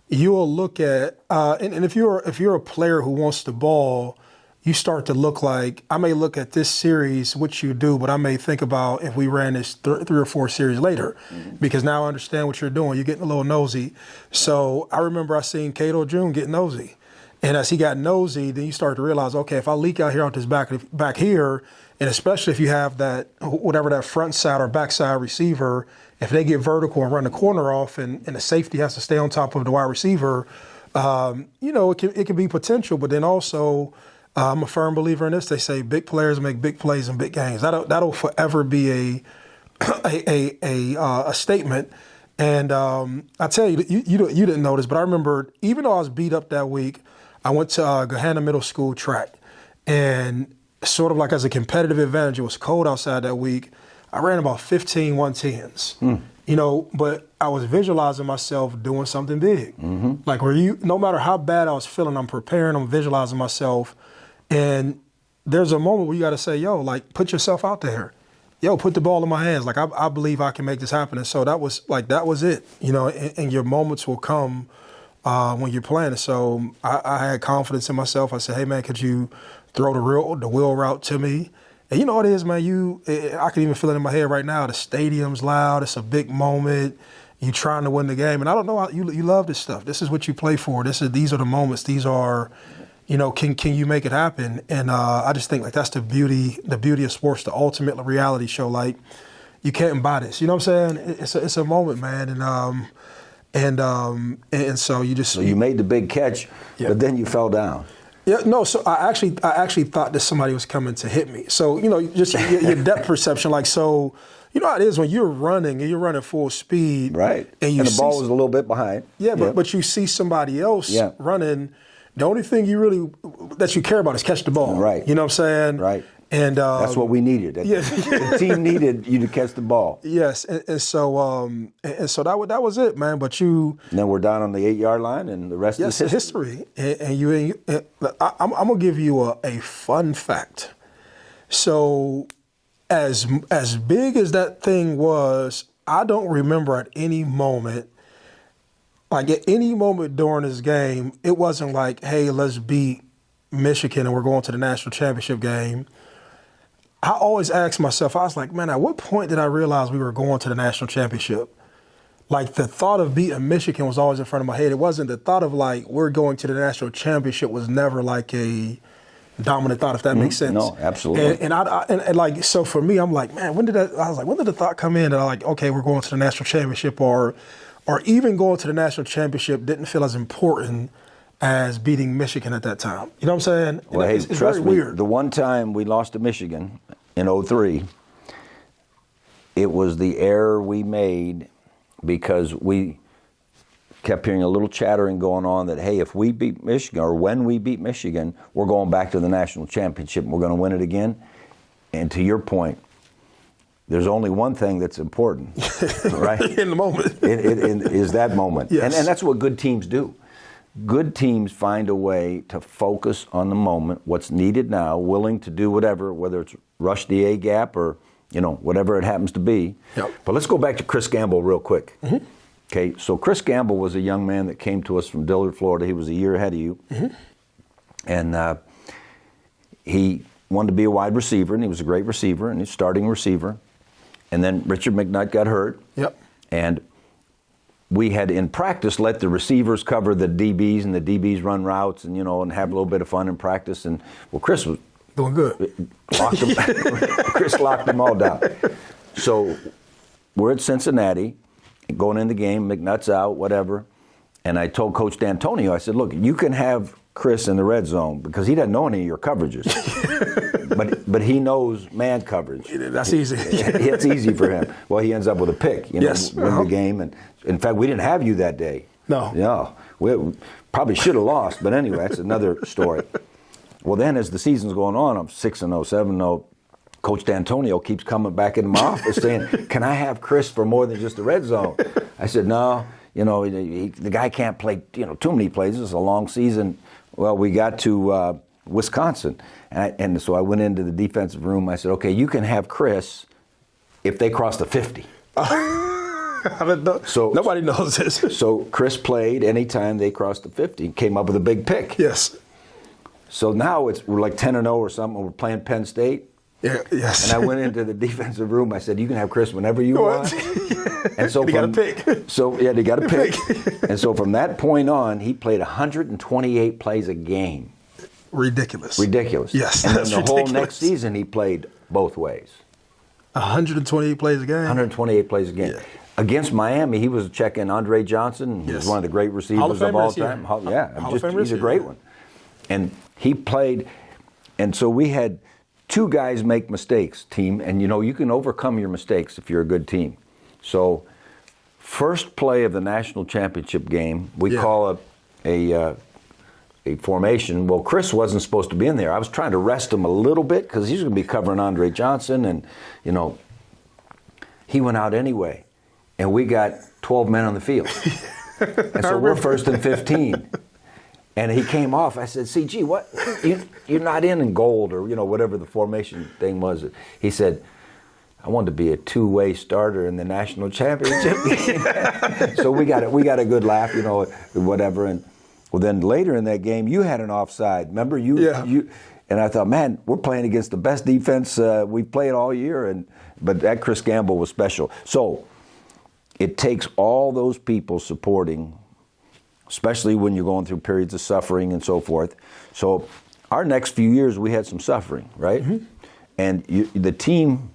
you'll look at, and if you're a player who wants the ball, you start to look like, I may look at this series, which you do, but I may think about if we ran this 3 or 4 series later, because now I understand what you're doing. You're getting a little nosy. So I remember I seen Cato June get nosy. And as he got nosy, then you start to realize, okay, if I leak out here on this back here, and especially if you have that, whatever that front side or backside receiver, if they get vertical and run the corner off and the safety has to stay on top of the wide receiver, it can be potential. But then also, I'm a firm believer in this. They say big players make big plays in big games. That'll forever be a statement. And I tell you, you didn't know this, but I remember even though I was beat up that week, I went to Gahanna Middle School track, and sort of like as a competitive advantage, it was cold outside that week. I ran about 15 110s, but I was visualizing myself doing something big. Mm-hmm. Like no matter how bad I was feeling, I'm preparing, I'm visualizing myself. And there's a moment where you got to say, put yourself out there. Put the ball in my hands. Like, I believe I can make this happen. And so that was it, and your moments will come when you're playing. So I had confidence in myself. I said, hey, man, could you throw the wheel route to me? And you know what it is, man, I can even feel it in my head right now. The stadium's loud. It's a big moment. You're trying to win the game. And I don't know how you love this stuff. This is what you play for. These are the moments. These are, can you make it happen? And I just think that's the beauty of sports, the ultimate reality show. Like, you can't buy this. You know what I'm saying? It's a moment, man. And so you just. So you made the big catch, but then you fell down. Yeah, no. So I actually thought that somebody was coming to hit me. So just your depth perception, like so. You know how it is when you're running and you're running full speed, right? And the ball was a little bit behind. Yeah, but you see somebody else running. The only thing that you care about is catch the ball, right? You know what I'm saying, right? And that's what we needed. The team needed you to catch the ball. Yes, and so that was it, man. But and then we're down on the 8-yard line, and the rest is history. And I'm gonna give you a fun fact. So, as big as that thing was, I don't remember at any moment. Like at any moment during this game, it wasn't like, hey, let's beat Michigan and we're going to the national championship game. I always asked myself, I was like, man, at what point did I realize we were going to the national championship? Like the thought of beating Michigan was always in front of my head. It wasn't the thought of like, we're going to the national championship was never like a dominant thought, if that makes sense. No, absolutely. And like, so for me, I'm like, man, when did the thought come in that I'm like, okay, we're going to the national championship or even going to the national championship didn't feel as important as beating Michigan at that time. You know what I'm saying? Well, it's trust very me, weird. The one time we lost to Michigan in 2003, it was the error we made because we kept hearing a little chattering going on that, hey, if we beat Michigan or when we beat Michigan, we're going back to the national championship and we're going to win it again. And to your point, there's only one thing that's important, right? In the moment. Is that moment. Yes. And that's what good teams do. good teams find a way to focus on the moment, what's needed now, willing to do whatever, whether it's rush the A gap or, whatever it happens to be. Yep. But let's go back to Chris Gamble real quick. Mm-hmm. Okay, so Chris Gamble was a young man that came to us from Dillard, Florida. He was a year ahead of you. Mm-hmm. And he wanted to be a wide receiver, and he was a great receiver, and he's starting receiver. And then Richard McNutt got hurt. Yep. And we had, in practice, let the receivers cover the DBs, and the DBs run routes and, and have a little bit of fun in practice. And, well, Chris was doing good. Chris locked them all down. So we're at Cincinnati, going in the game, McNutt's out, whatever. And I told Coach D'Antonio, I said, look, you can have Chris in the red zone because he doesn't know any of your coverages. but he knows man coverage. That's easy. It's easy for him. Well, he ends up with a pick, Yes. win the game. And in fact, we didn't have you that day. No. No. We probably should have lost, but anyway, that's another story. Well, then as the season's going on, I'm 6-0, 7-0. Coach D'Antonio keeps coming back into my office saying, can I have Chris for more than just the red zone? I said, no, the guy can't play, too many plays. This is a long season. Well, we got to Wisconsin. And so I went into the defensive room. I said, okay, you can have Chris if they cross the 50. So nobody knows this. So Chris played anytime they crossed the 50, came up with a big pick. Yes. So now we're like 10-0 or something. We're playing Penn State. Yeah, yes. And I went into the defensive room. I said, you can have Chris whenever you want. And so he got a pick. So, yeah, they got a pick. And so from that point on, he played 128 plays a game. Ridiculous. And Yes, then that's the ridiculous. whole next season, he played both ways. 128 plays a game? 128 plays a game. Yeah. Against Miami, he was checking Andre Johnson. He was one of the great receivers of all time. He's a great one. And he played, and so we had two guys make mistakes, team, and you can overcome your mistakes if you're a good team. So first play of the national championship game, we call a formation. Well, Chris wasn't supposed to be in there. I was trying to rest him a little bit because he's going to be covering Andre Johnson, and he went out anyway. And we got 12 men on the field. And so we're first and 15. And he came off. I said, CG, what? You're not in gold or, whatever the formation thing was. He said, I wanted to be a two-way starter in the national championship game. So we got a good laugh, whatever. And well, then later in that game, you had an offside. Remember? You. And I thought, man, we're playing against the best defense we've played all year. But that Chris Gamble was special. So it takes all those people supporting, especially when you're going through periods of suffering and so forth. So our next few years, we had some suffering, right? Mm-hmm. And the team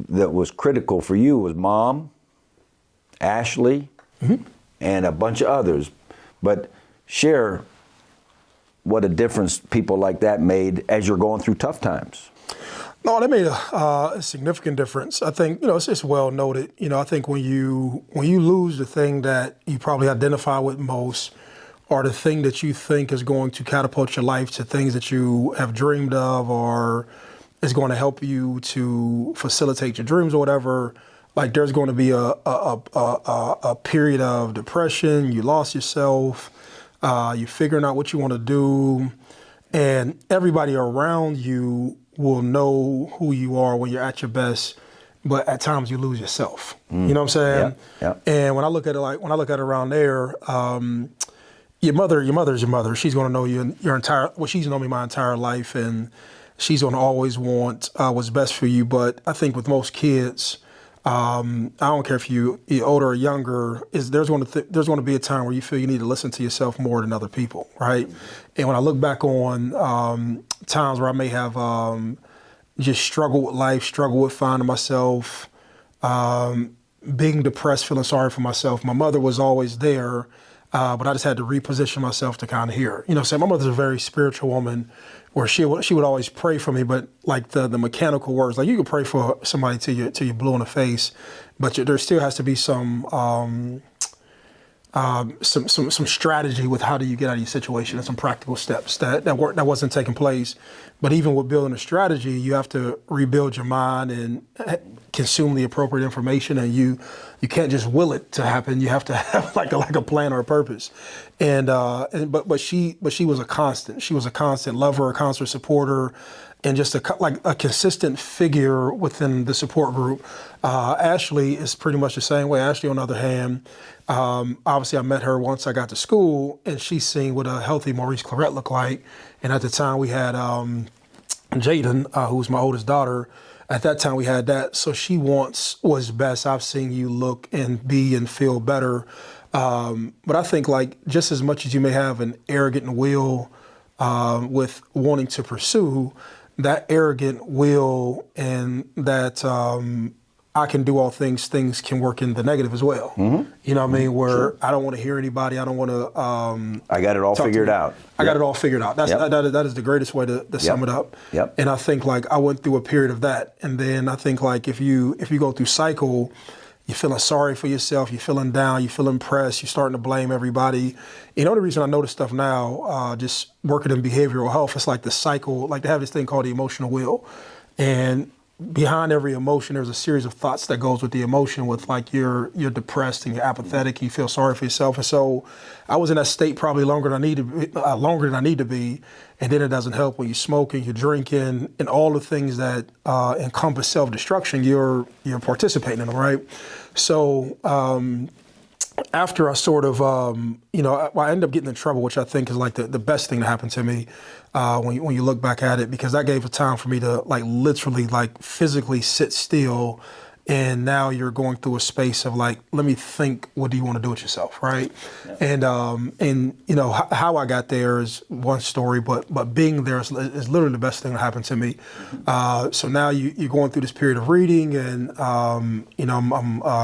that was critical for you was Mom, Ashley, and a bunch of others. But share what a difference people like that made as you're going through tough times. No, that made a significant difference. I think, it's just well noted. I think when you lose the thing that you probably identify with most, or the thing that you think is going to catapult your life to things that you have dreamed of, or is going to help you to facilitate your dreams or whatever, like there's going to be a period of depression. You lost yourself. You're figuring out what you want to do, and everybody around you will know who you are when you're at your best, but at times you lose yourself. You know what I'm saying? Yeah. And when I look at it around there, your mother's your mother. She's going to know you your entire. Well, she's known me my entire life, and she's going to always want what's best for you. But I think with most kids, I don't care if you're older or younger, there's going to be a time where you feel you need to listen to yourself more than other people, right? And when I look back on times where I may have just struggled with life, struggled with finding myself, being depressed, feeling sorry for myself, my mother was always there, but I just had to reposition myself to kind of hear. So my mother's a very spiritual woman, where she would always pray for me, but like the mechanical words, like you could pray for somebody till you're blue in the face, but there still has to be some some strategy with how do you get out of your situation and some practical steps that wasn't taking place. But even with building a strategy, you have to rebuild your mind and consume the appropriate information, and you can't just will it to happen. You have to have like a plan or a purpose. But she was a constant. She was a constant lover, a constant supporter, and just a consistent figure within the support group. Ashley is pretty much the same way. Ashley, on the other hand, obviously I met her once I got to school, and she's seen what a healthy Maurice Clarett looked like. And at the time we had Jaden, who's my oldest daughter. At that time we had that. So she wants what's best. I've seen you look and be and feel better. But I think like just as much as you may have an arrogant will with wanting to pursue, that arrogant will and that I can do all things can work in the negative as well. Mm-hmm. You know what I mean? Where sure. I don't want to hear anybody. I don't want to. I got it all figured out. I got it all figured out. That is the greatest way to sum it up. Yep. And I think like I went through a period of that, and then I think like if you go through cycle, you're feeling sorry for yourself, you're feeling down, you feel impressed, you're starting to blame everybody. You know, the reason I know this stuff now, just working in behavioral health, it's like the cycle, like they have this thing called the emotional wheel. And behind every emotion, there's a series of thoughts that goes with the emotion with like you're depressed and you're apathetic, you feel sorry for yourself. And so I was in that state probably longer than I need to be. And then it doesn't help when you're smoking, you're drinking, and all the things that encompass self-destruction, you're participating in them, right? So after I sort of, I ended up getting in trouble, which I think is like the best thing that happened to me when you look back at it, because that gave a time for me to like literally like physically sit still. And now you're going through a space of like, let me think, what do you want to do with yourself, right? Yeah. And you know, how I got there is one story, but being there is literally the best thing that happened to me. So now you're going through this period of reading, and I'm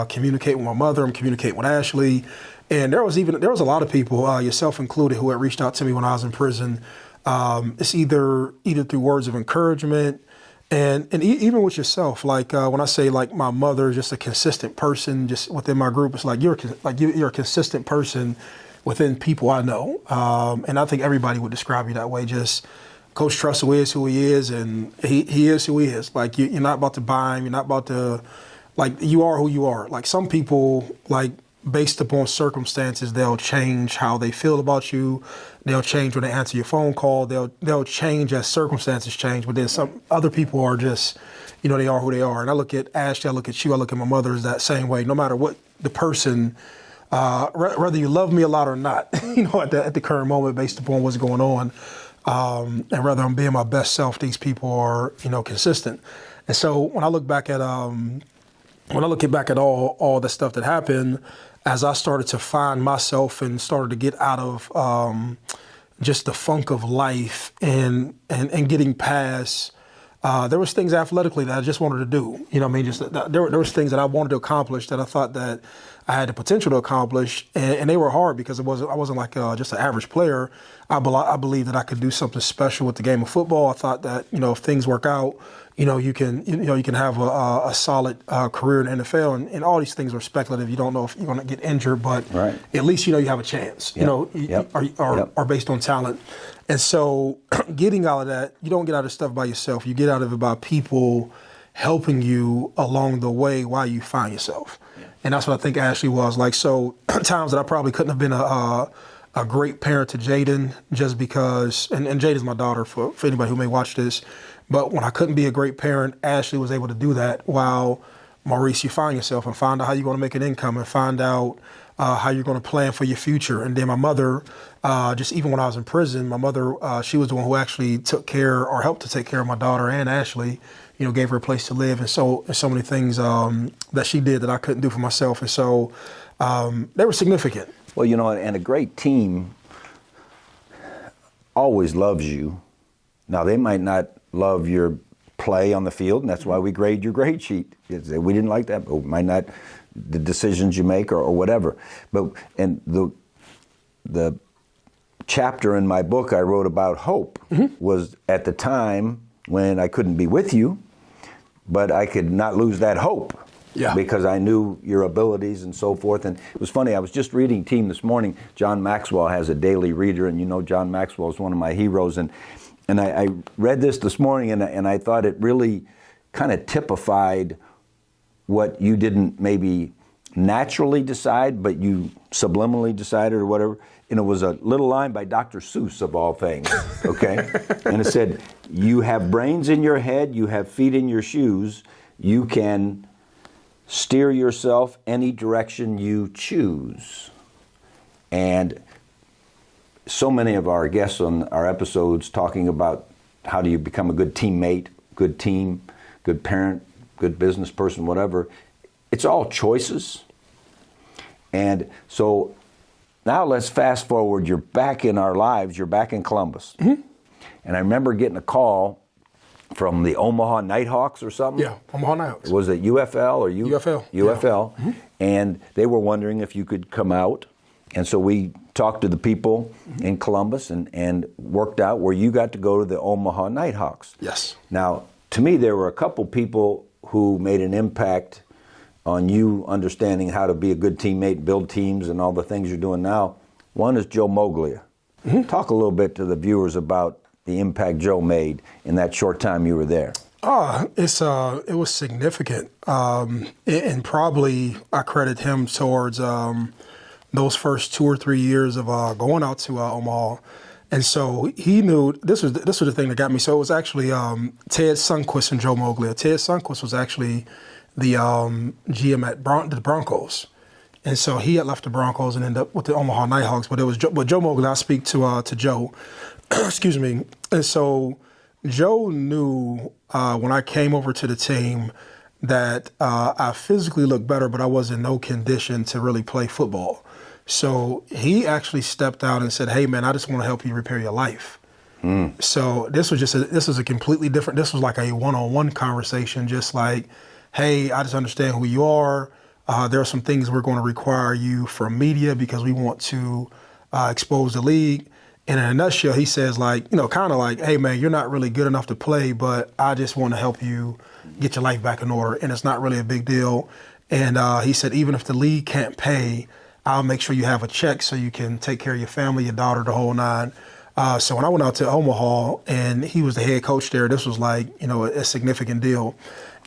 communicating with my mother, I'm communicating with Ashley, and there was a lot of people, yourself included, who had reached out to me when I was in prison. It's either through words of encouragement. And even with yourself, like when I say like my mother is just a consistent person, just within my group, it's like you're a consistent person within people I know, and I think everybody would describe you that way. Just Coach Tressel is who he is, and he is who he is. Like you're not about to buy him, you're not about to, like you are who you are. Like some people, like based upon circumstances, they'll change how they feel about you. They'll change when they answer your phone call. They'll change as circumstances change. But then some other people are just, they are who they are. And I look at Ashley, I look at you, I look at my mother is that same way. No matter what the person, whether you love me a lot or not, at the current moment, based upon what's going on, and whether I'm being my best self, these people are, consistent. And so when I look back at all the stuff that happened, as I started to find myself and started to get out of just the funk of life and getting past, there was things athletically that I just wanted to do. You know what I mean? Just there was things that I wanted to accomplish that I thought that I had the potential to accomplish, and they were hard because I wasn't like just an average player. I believe that I could do something special with the game of football. I thought that if things work out, you can have a solid career in the NFL, and all these things are speculative. You don't know if you're going to get injured, but right. At least you have a chance. Are based on talent, and so getting out of that, you don't get out of stuff by yourself. You get out of it by people helping you along the way while you find yourself, and that's what I think Ashley was like. So times that I probably couldn't have been a great parent to Jaden just because, and Jaden's my daughter for anybody who may watch this. But when I couldn't be a great parent, Ashley was able to do that while, Maurice, you find yourself and find out how you're going to make an income and find out how you're going to plan for your future. And then my mother, just even when I was in prison, my mother, she was the one who actually helped to take care of my daughter and Ashley, gave her a place to live. And so many things that she did that I couldn't do for myself. And so they were significant. Well, and a great team always loves you. Now, they might not love your play on the field, and that's why we grade your grade sheet. We didn't like that, but we might not, the decisions you make or whatever. And the chapter in my book I wrote about hope was at the time when I couldn't be with you, but I could not lose that hope. Yeah. Because I knew your abilities and so forth. And it was funny, I was just reading Team this morning. John Maxwell has a daily reader, and you know John Maxwell is one of my heroes. And I read this morning, and I thought it really kind of typified what you didn't maybe naturally decide, but you subliminally decided or whatever. And it was a little line by Dr. Seuss, of all things, okay? And it said, you have brains in your head, you have feet in your shoes, you can steer yourself any direction you choose. And so many of our guests on our episodes talking about how do you become a good teammate, good team, good parent, good business person, whatever. It's all choices. And so now let's fast forward. You're back in our lives. You're back in Columbus. Mm-hmm. And I remember getting a call from the Omaha Nighthawks or something. Yeah, Omaha Nighthawks. Was it UFL or UFL? UFL. Yeah. Mm-hmm. And they were wondering if you could come out. And so we talked to the people in Columbus and worked out where you got to go to the Omaha Nighthawks. Yes. Now, to me, there were a couple people who made an impact on you understanding how to be a good teammate, build teams, and all the things you're doing now. One is Joe Moglia. Mm-hmm. Talk a little bit to the viewers about the impact Joe made in that short time you were there. It was significant, and probably I credit him towards those first 2 or 3 years of going out to Omaha. And so he knew this was the thing that got me. So it was actually Ted Sundquist and Joe Moglia. Ted Sundquist was actually the GM at the Broncos, and so he had left the Broncos and ended up with the Omaha Nighthawks. But it was Joe Moglia. I speak to Joe, excuse me. And so Joe knew when I came over to the team that I physically looked better, but I was in no condition to really play football. So he actually stepped out and said, "Hey, man, I just want to help you repair your life." So this was a completely different. This was like a one-on-one conversation, just like, "Hey, I just understand who you are. There are some things we're going to require you from media because we want to expose the league." And in a nutshell, he says kind of like, "Hey, man, you're not really good enough to play, but I just want to help you get your life back in order, and it's not really a big deal." And he said, even if the league can't pay, I'll make sure you have a check so you can take care of your family, your daughter, the whole nine. So when I went out to Omaha and he was the head coach there, this was a significant deal.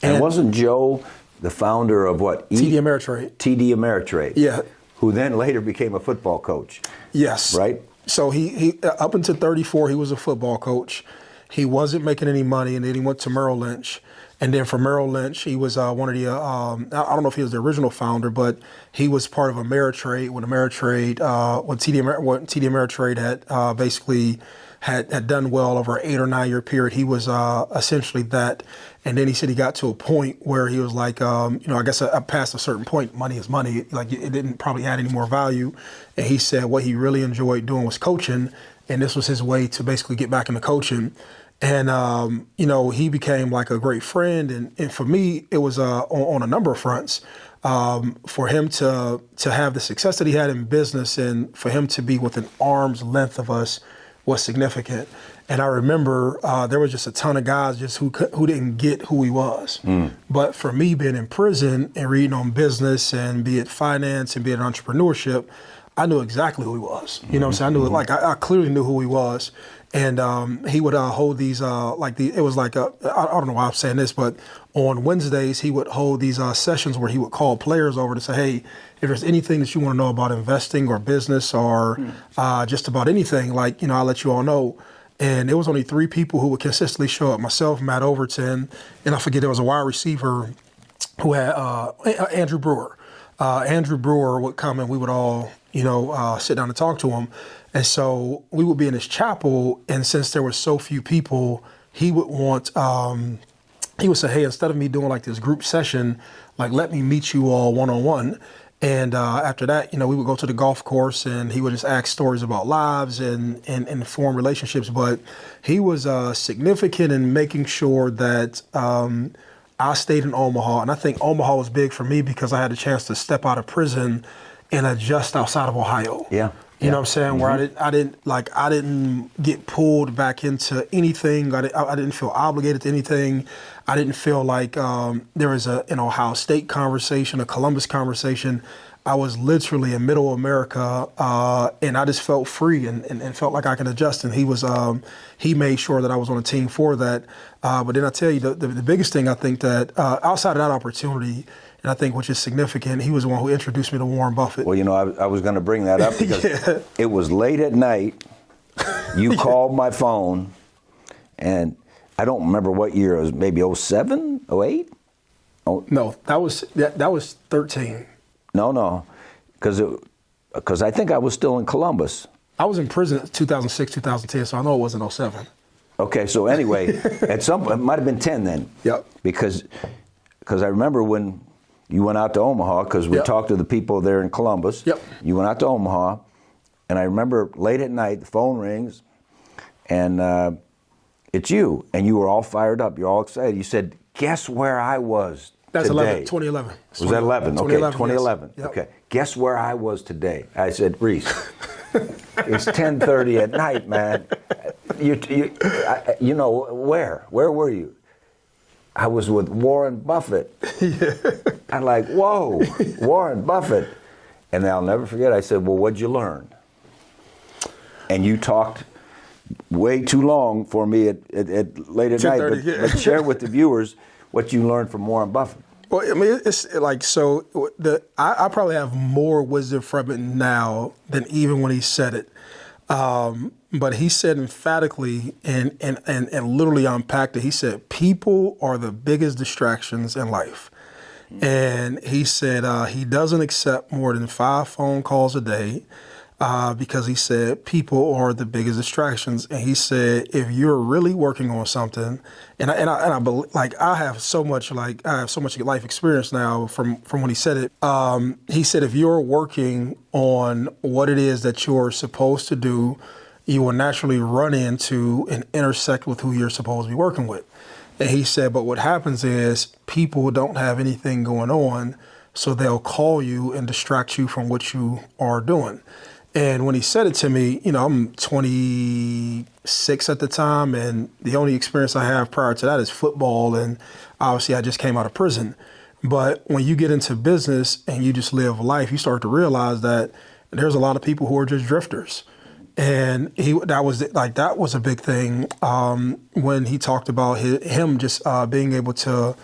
And wasn't Joe the founder of what? TD Ameritrade. TD Ameritrade. Yeah. Who then later became a football coach. Yes. Right? So he up until 34, he was a football coach. He wasn't making any money, and then he went to Merrill Lynch. And then from Merrill Lynch, he was one of the, I don't know if he was the original founder, but he was part of Ameritrade when TD Ameritrade had basically had done well over an 8 or 9 year period. He was essentially that. And then he said he got to a point where he was like, I guess past a certain point, money is money. Like it didn't probably add any more value. And he said what he really enjoyed doing was coaching. And this was his way to basically get back into coaching. And, he became like a great friend. And for me, it was on a number of fronts. For him to have the success that he had in business and for him to be within arm's length of us was significant. And I remember there was just a ton of guys just who didn't get who he was. But for me, being in prison and reading on business and be it finance and be it entrepreneurship, I knew exactly who he was. You know what I'm saying? I knew I clearly knew who he was. And he would hold these it was like I don't know why I'm saying this, but on Wednesdays he would hold these sessions where he would call players over to say, "Hey, if there's anything that you want to know about investing or business or just about anything, I'll let you all know." And there was only 3 people who would consistently show up: myself, Matt Overton, and I forget there was a wide receiver who had Andrew Brewer. Andrew Brewer would come and we would all sit down and talk to him. And so we would be in his chapel, and since there were so few people, he would want, he would say, "Hey, instead of me doing like this group session, let me meet you all one-on-one." And after that, we would go to the golf course, and he would just ask stories about lives and form relationships. But he was significant in making sure that I stayed in Omaha. And I think Omaha was big for me because I had a chance to step out of prison and adjust outside of Ohio. Yeah. You know what I'm saying? Where I didn't get pulled back into anything. I didn't feel obligated to anything. I didn't feel like there was an Ohio State conversation, a Columbus conversation. I was literally in middle America, and I just felt free and felt like I could adjust. And he made sure that I was on a team for that. But then I tell you, the biggest thing I think that outside of that opportunity, and I think which is significant, he was the one who introduced me to Warren Buffett. Well, I was going to bring that up because it was late at night. You called my phone, and I don't remember what year it was. Maybe 07, 08? Oh. No, that was 13. No, because I think I was still in Columbus. I was in prison in 2006, 2010, so I know it wasn't 07. Okay, so anyway, at some point, it might have been 10 then. Yep. Because I remember when you went out to Omaha, because we talked to the people there in Columbus. Yep. You went out to Omaha, and I remember late at night, the phone rings, and it's you, and you were all fired up. You're all excited. You said, guess where I was That's today? 2011. Was that 11? Okay, 2011. Yes. Yep. Okay. Guess where I was today? I said, Reese, it's 10:30 at night, man. You know, where? Where were you? I was with Warren Buffett. Yeah. I'm like, whoa, Warren Buffett. And I'll never forget, I said, well, what'd you learn? And you talked way too long for me at late at night, but, yeah. but share with the viewers what you learned from Warren Buffett. Well, I mean, it's like, so I probably have more wisdom from it now than even when he said it. But he said emphatically and literally unpacked it. He said, people are the biggest distractions in life. And he said he doesn't accept more than 5 phone calls a day because he said people are the biggest distractions. And he said if you're really working on something, and I believe, like I have so much life experience now from when he said it. He said if you're working on what it is that you're supposed to do, you will naturally run into and intersect with who you're supposed to be working with. And he said, but what happens is people don't have anything going on, so they'll call you and distract you from what you are doing. And when he said it to me, I'm 26 at the time, and the only experience I have prior to that is football, and obviously I just came out of prison. But when you get into business and you just live life, you start to realize that there's a lot of people who are just drifters. And that was a big thing when he talked about him just being able to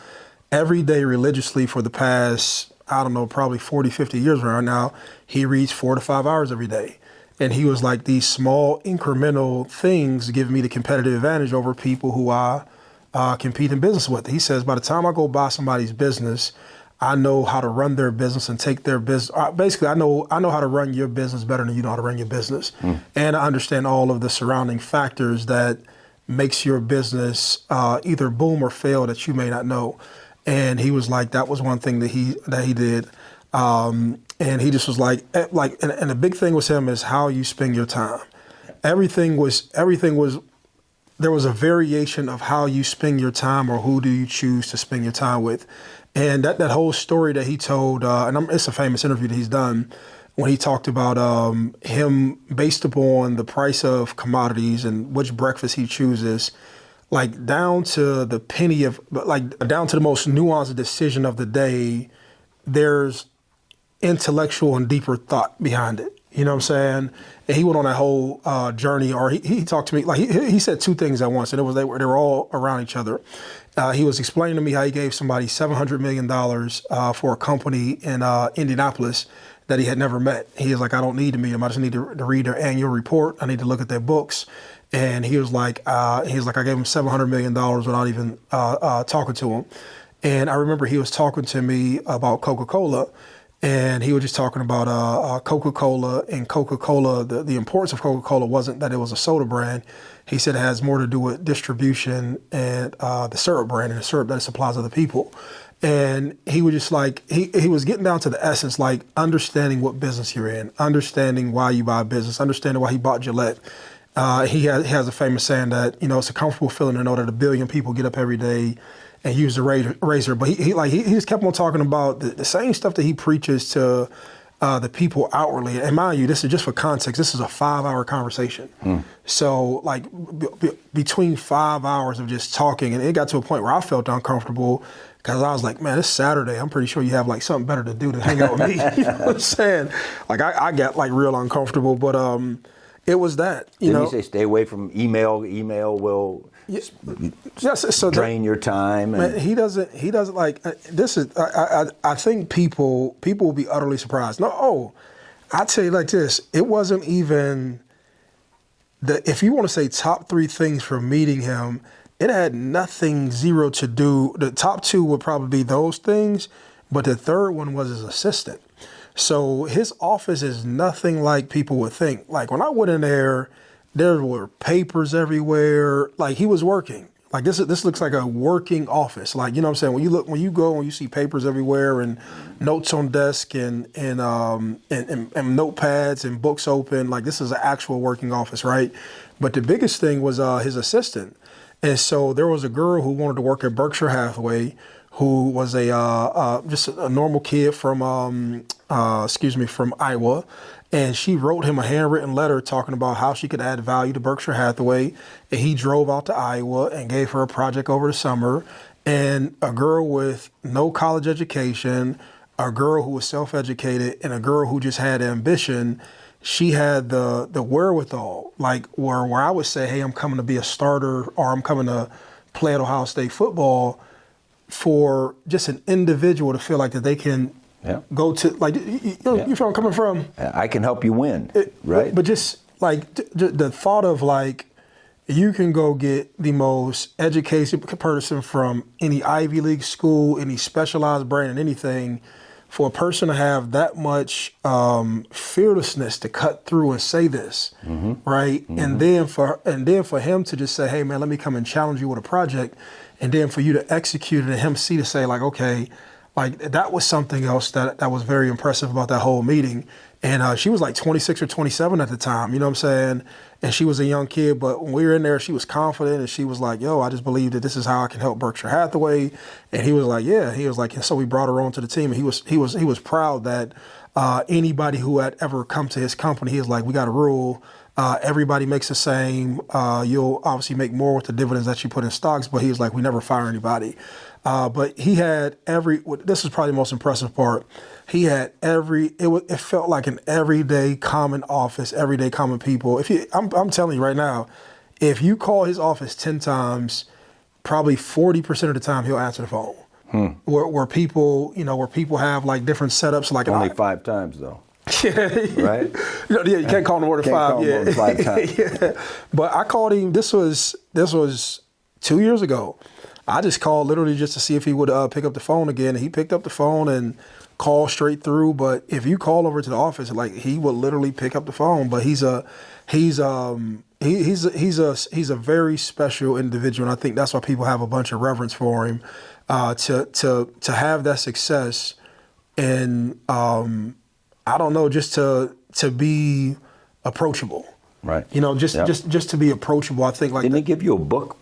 every day religiously for the past, I don't know, probably 40, 50 years right now, he reads 4 to 5 hours every day. And he was like, these small incremental things give me the competitive advantage over people who I compete in business with. He says, by the time I go buy somebody's business, I know how to run their business and take their business. Basically, I know how to run your business better than you know how to run your business. And I understand all of the surrounding factors that makes your business either boom or fail that you may not know. And he was like, that was one thing that he did. And he just was like, and the big thing with him is how you spend your time. Everything was, there was a variation of how you spend your time or who do you choose to spend your time with. And that whole story that he told, it's a famous interview that he's done, when he talked about him based upon the price of commodities and which breakfast he chooses, like down to the penny of, like down to the most nuanced decision of the day, there's intellectual and deeper thought behind it. You know what I'm saying? And he went on that whole journey, or he talked to me, like he said 2 things at once, and they were all around each other. He was explaining to me how he gave somebody $700 million for a company in Indianapolis that he had never met. He was like, I don't need to meet them. I just need to read their annual report. I need to look at their books. And he was like, I gave him $700 million without even talking to him. And I remember he was talking to me about Coca-Cola. And he was just talking about Coca-Cola and Coca-Cola. The importance of Coca-Cola wasn't that it was a soda brand. He said it has more to do with distribution and the syrup brand and the syrup that it supplies other people. And he was just like, he was getting down to the essence, like understanding what business you're in, understanding why you buy a business, understanding why he bought Gillette. He has a famous saying that, it's a comfortable feeling to know that 1 billion people get up every day and use the razor. But he just kept on talking about the same stuff that he preaches to the people outwardly. And mind you, this is just for context. This is a 5-hour conversation. So like between 5 hours of just talking, and it got to a point where I felt uncomfortable because I was like, man, it's Saturday. I'm pretty sure you have like something better to do than hang out with me. You know what I'm saying? Like I got like real uncomfortable, but it was that, you know. Didn't he say stay away from email? Email will drain your time. Man, he doesn't like this is. I think people will be utterly surprised. I tell you like this. It wasn't even if you want to say top 3 things for meeting him, it had nothing zero to do. The top 2 would probably be those things, but the third one was his assistant. So his office is nothing like people would think. Like when I went in there were papers everywhere. Like he was working. Like this looks like a working office. Like, you know what I'm saying? When you see papers everywhere and notes on desk and notepads and books open, like this is an actual working office, right? But the biggest thing was his assistant. And so there was a girl who wanted to work at Berkshire Hathaway, who was just a normal kid from Iowa. And she wrote him a handwritten letter talking about how she could add value to Berkshire Hathaway. And he drove out to Iowa and gave her a project over the summer. And a girl with no college education, a girl who was self-educated, and a girl who just had ambition, she had the wherewithal, like where I would say, hey, I'm coming to be a starter or I'm coming to play at Ohio State football, for just an individual to feel like that they can go to, like, you know where I'm coming from? I can help you win, right? But just like the thought of like, you can go get the most educated person from any Ivy League school, any specialized brain and anything, for a person to have that much fearlessness to cut through and say this, right? And then for him to just say, hey man, let me come and challenge you with a project. And then for you to execute it and him to say like, okay, like that was something else that was very impressive about that whole meeting. And she was like 26 or 27 at the time, you know what I'm saying? And she was a young kid, but when we were in there, she was confident and she was like, yo, I just believe that this is how I can help Berkshire Hathaway. And he was like, yeah, he was like, and so we brought her on to the team, and he was proud that anybody who had ever come to his company, he was like, we got a rule. Everybody makes the same. You'll obviously make more with the dividends that you put in stocks, but he was like, we never fire anybody. But he had this is probably the most impressive part. He had it felt like an everyday common office, everyday common people. I'm telling you right now, if you call his office 10 times, probably 40% of the time he'll answer the phone. Where people have like different setups, like only 5 times though. Right? You can't call him more than 5. More than 5 times. But I called him. This was 2 years ago. I just called literally just to see if he would pick up the phone again. And he picked up the phone and called straight through. But if you call over to the office, like he would literally pick up the phone. But he's a very special individual, and I think that's why people have a bunch of reverence for him. To have that success, and I don't know, just to be approachable, right? You know, just to be approachable. I think like didn't he give you a book?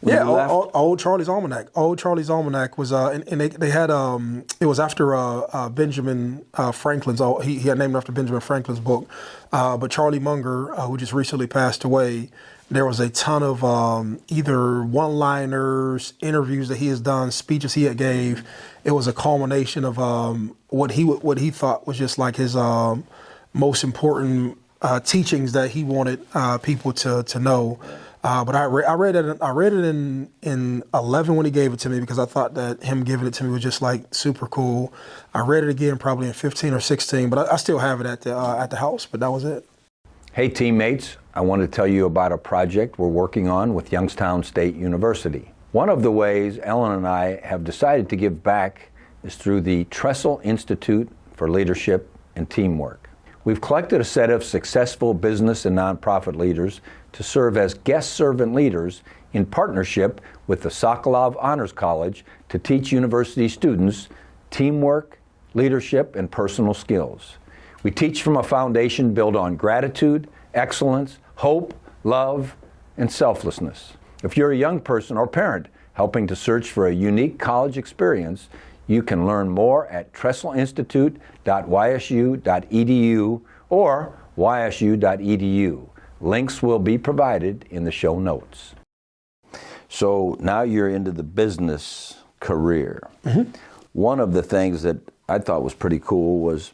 Yeah, Old Charlie's Almanac. Old Charlie's Almanac was, and they had it was after Benjamin Franklin's. He had named after Benjamin Franklin's book, but Charlie Munger, who just recently passed away. There was a ton of either one-liners, interviews that he has done, speeches he had gave. It was a culmination of what he thought was just like his most important teachings that he wanted people to know. But I read it in 11 when he gave it to me, because I thought that him giving it to me was just like super cool. I read it again probably in 15 or 16, but I still have it at the house. But that was it. Hey teammates, I want to tell you about a project we're working on with Youngstown State University. One of the ways Ellen and I have decided to give back is through the Tressel Institute for Leadership and Teamwork. We've collected a set of successful business and nonprofit leaders to serve as guest servant leaders in partnership with the Sokolov Honors College to teach university students teamwork, leadership, and personal skills. We teach from a foundation built on gratitude, excellence, hope, love, and selflessness. If you're a young person or parent helping to search for a unique college experience, You can learn more at tresselinstitute.ysu.edu or ysu.edu. Links will be provided in the show notes. So now you're into the business career. Mm-hmm. One of the things that I thought was pretty cool was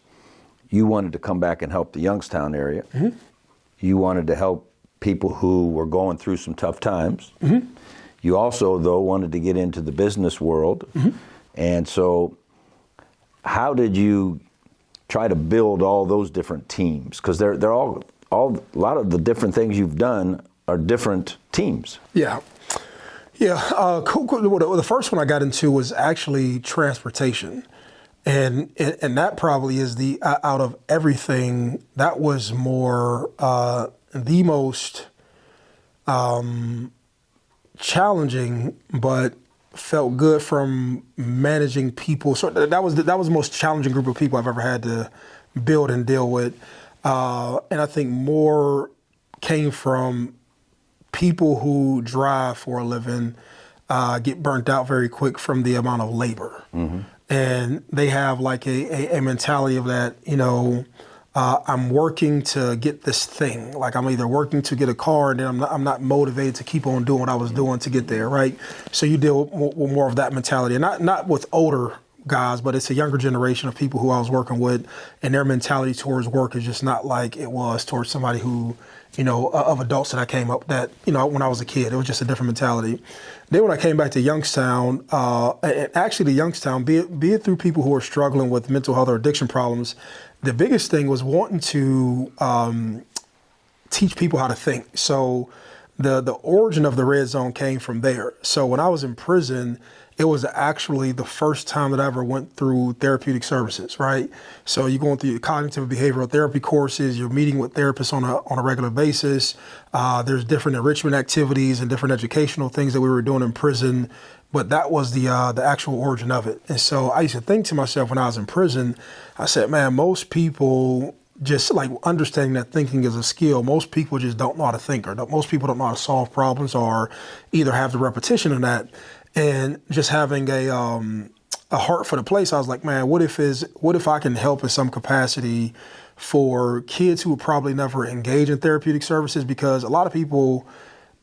you wanted to come back and help the Youngstown area. Mm-hmm. You wanted to help people who were going through some tough times. Mm-hmm. You also, though, wanted to get into the business world. Mm-hmm. And so how did you try to build all those different teams? Because they're all a lot of the different things you've done are different teams. Yeah. Cool. The first one I got into was actually transportation. And that probably is out of everything, that was more the most challenging, but felt good from managing people. So that was the most challenging group of people I've ever had to build and deal with. And I think more came from people who drive for a living, get burnt out very quick from the amount of labor. Mm-hmm. And they have like a mentality of that, I'm working to get this thing. Like I'm either working to get a car and then I'm not motivated to keep on doing what I was doing to get there, right? So you deal with more of that mentality, and not with older guys, but it's a younger generation of people who I was working with, and their mentality towards work is just not like it was towards somebody who, of adults that I came up that, when I was a kid, it was just a different mentality. Then when I came back to Youngstown, and actually to Youngstown, be it through people who are struggling with mental health or addiction problems, the biggest thing was wanting to teach people how to think. So the origin of the Red Zone came from there. So when I was in prison, it was actually the first time that I ever went through therapeutic services, right? So you're going through cognitive behavioral therapy courses, you're meeting with therapists on a regular basis. There's different enrichment activities and different educational things that we were doing in prison, but that was the actual origin of it. And so I used to think to myself when I was in prison, I said, man, most people, just like understanding that thinking is a skill, most people just don't know how to think, or most people don't know how to solve problems, or either have the repetition of that. And just having a heart for the place, I was like, man, what if I can help in some capacity for kids who would probably never engage in therapeutic services? Because a lot of people,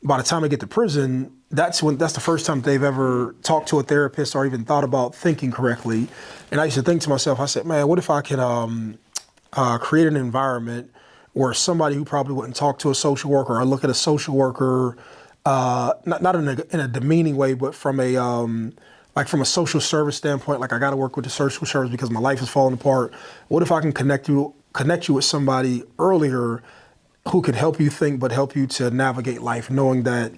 by the time they get to prison, that's the first time they've ever talked to a therapist or even thought about thinking correctly. And I used to think to myself, I said, man, what if I can create an environment where somebody who probably wouldn't talk to a social worker or look at a social worker, not in a demeaning way, but from a social service standpoint, like I got to work with the social service because my life is falling apart. What if I can connect you with somebody earlier who could help you think, but help you to navigate life, knowing that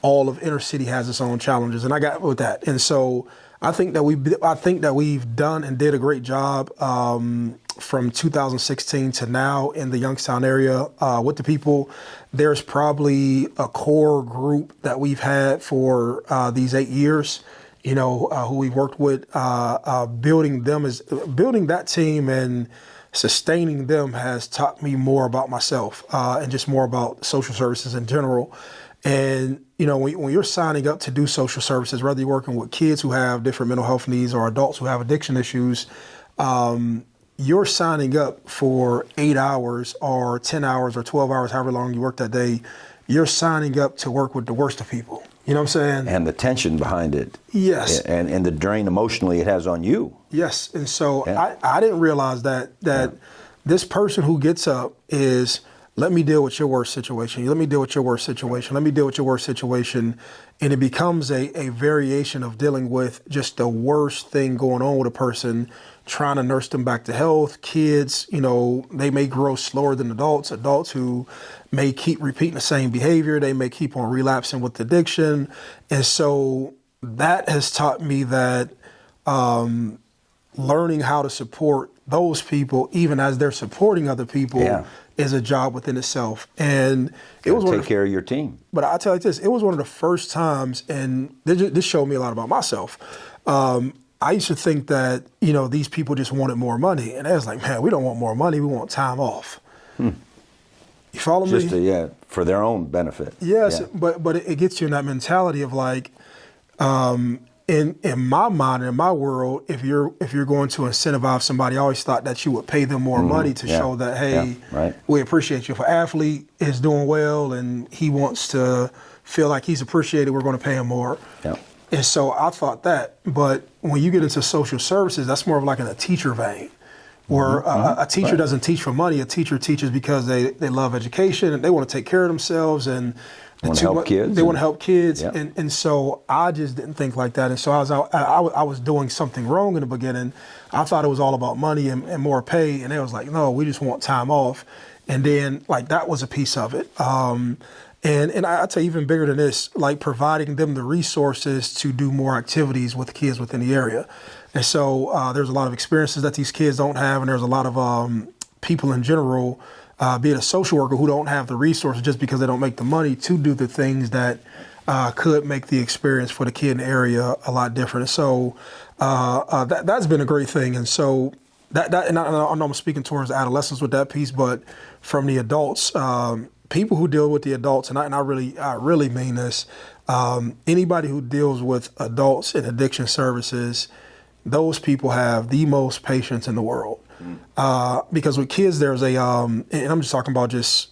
all of inner city has its own challenges. And I got with that. And so I think that we've done and did a great job from 2016 to now in the Youngstown area with the people. There's probably a core group that we've had for these 8 years, who we've worked with. Building that team and sustaining them has taught me more about myself and just more about social services in general. And, when you're signing up to do social services, whether you're working with kids who have different mental health needs or adults who have addiction issues, you're signing up for 8 hours or 10 hours or 12 hours, however long you work that day. You're signing up to work with the worst of people. You know what I'm saying? And the tension behind it. Yes. And the drain emotionally it has on you. Yes. And so I didn't realize that this person who gets up is, let me deal with your worst situation. Let me deal with your worst situation. Let me deal with your worst situation. And it becomes a variation of dealing with just the worst thing going on with a person, trying to nurse them back to health. Kids, they may grow slower than adults who may keep repeating the same behavior. They may keep on relapsing with addiction. And so that has taught me that learning how to support those people, even as they're supporting other people, is a job within itself. And it was take care of your team. But I'll tell you this, it was one of the first times, and this showed me a lot about myself. I used to think that, these people just wanted more money. And I was like, man, we don't want more money. We want time off. You follow me? Just for their own benefit. Yes, but it gets you in that mentality of like, in in my mind, in my world, if you're going to incentivize somebody, I always thought that you would pay them more money to show that, hey, we appreciate you. If an athlete is doing well and he wants to feel like he's appreciated, we're going to pay him more. Yeah. And so I thought that. But when you get into social services, that's more of like in a teacher vein, where a teacher doesn't teach for money. A teacher teaches because they love education and they want to take care of themselves and they want to help kids. They want to help kids. Yep. And so I just didn't think like that. And so I was doing something wrong in the beginning. I thought it was all about money and more pay. And they was like, no, we just want time off. And then like that was a piece of it. And I'd say even bigger than this, like providing them the resources to do more activities with kids within the area. And so there's a lot of experiences that these kids don't have, and there's a lot of people in general, be it a social worker, who don't have the resources just because they don't make the money to do the things that could make the experience for the kid in the area a lot different. And so that's been a great thing. And so that and I know I'm speaking towards adolescents with that piece, but from the adults, people who deal with the adults, and I really mean this, anybody who deals with adults in addiction services, those people have the most patience in the world. Because with kids, there's a, and I'm just talking about just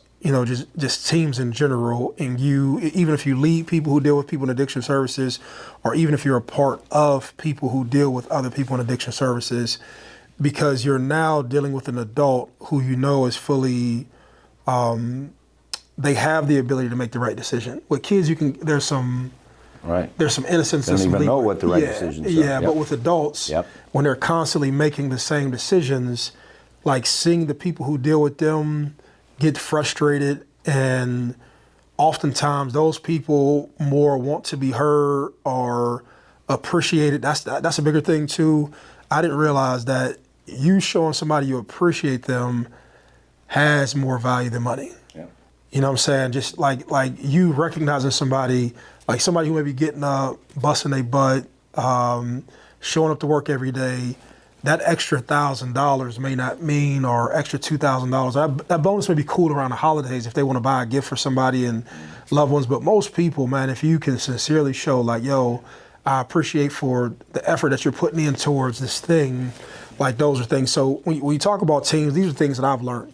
teams in general, and even if you lead people who deal with people in addiction services, or even if you're a part of people who deal with other people in addiction services, because you're now dealing with an adult who is fully, they have the ability to make the right decision. With kids, there's some innocence. They don't even know what the right decisions are. Yeah, but with adults, when they're constantly making the same decisions, like seeing the people who deal with them get frustrated, and oftentimes those people more want to be heard or appreciated. That's a bigger thing too. I didn't realize that you showing somebody you appreciate them has more value than money. Yeah. You know what I'm saying? Just like you recognizing somebody, like somebody who may be getting up, busting their butt, showing up to work every day, that extra $1,000 may not mean, or extra $2,000. That bonus may be cool around the holidays if they want to buy a gift for somebody and loved ones. But most people, man, if you can sincerely show like, yo, I appreciate for the effort that you're putting in towards this thing, like those are things. So when you talk about teams, these are things that I've learned.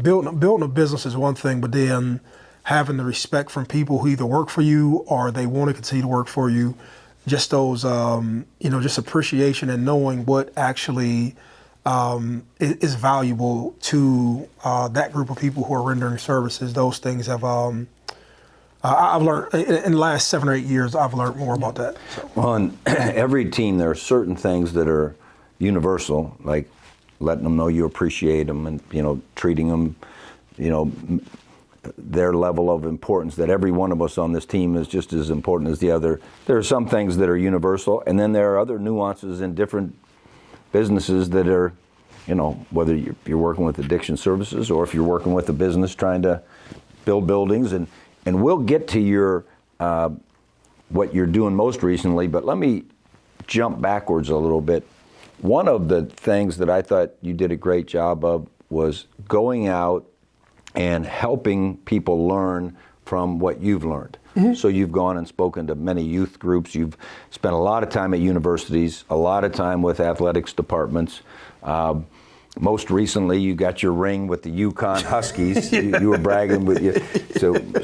Building a business is one thing, but then having the respect from people who either work for you or they want to continue to work for you, just those, just appreciation and knowing what actually is valuable to that group of people who are rendering services. Those things have, I've learned in the last 7 or 8 years, I've learned more about that. So. Well, in every team, there are certain things that are universal, like letting them know you appreciate them and, treating them, their level of importance, that every one of us on this team is just as important as the other. There are some things that are universal, and then there are other nuances in different businesses that are, whether you're working with addiction services or if you're working with a business trying to build buildings. And we'll get to your what you're doing most recently, but let me jump backwards a little bit. One of the things that I thought you did a great job of was going out and helping people learn from what you've learned. Mm-hmm. So you've gone and spoken to many youth groups. You've spent a lot of time at universities, a lot of time with athletics departments. Most recently, you got your ring with the UConn Huskies. You were bragging with you.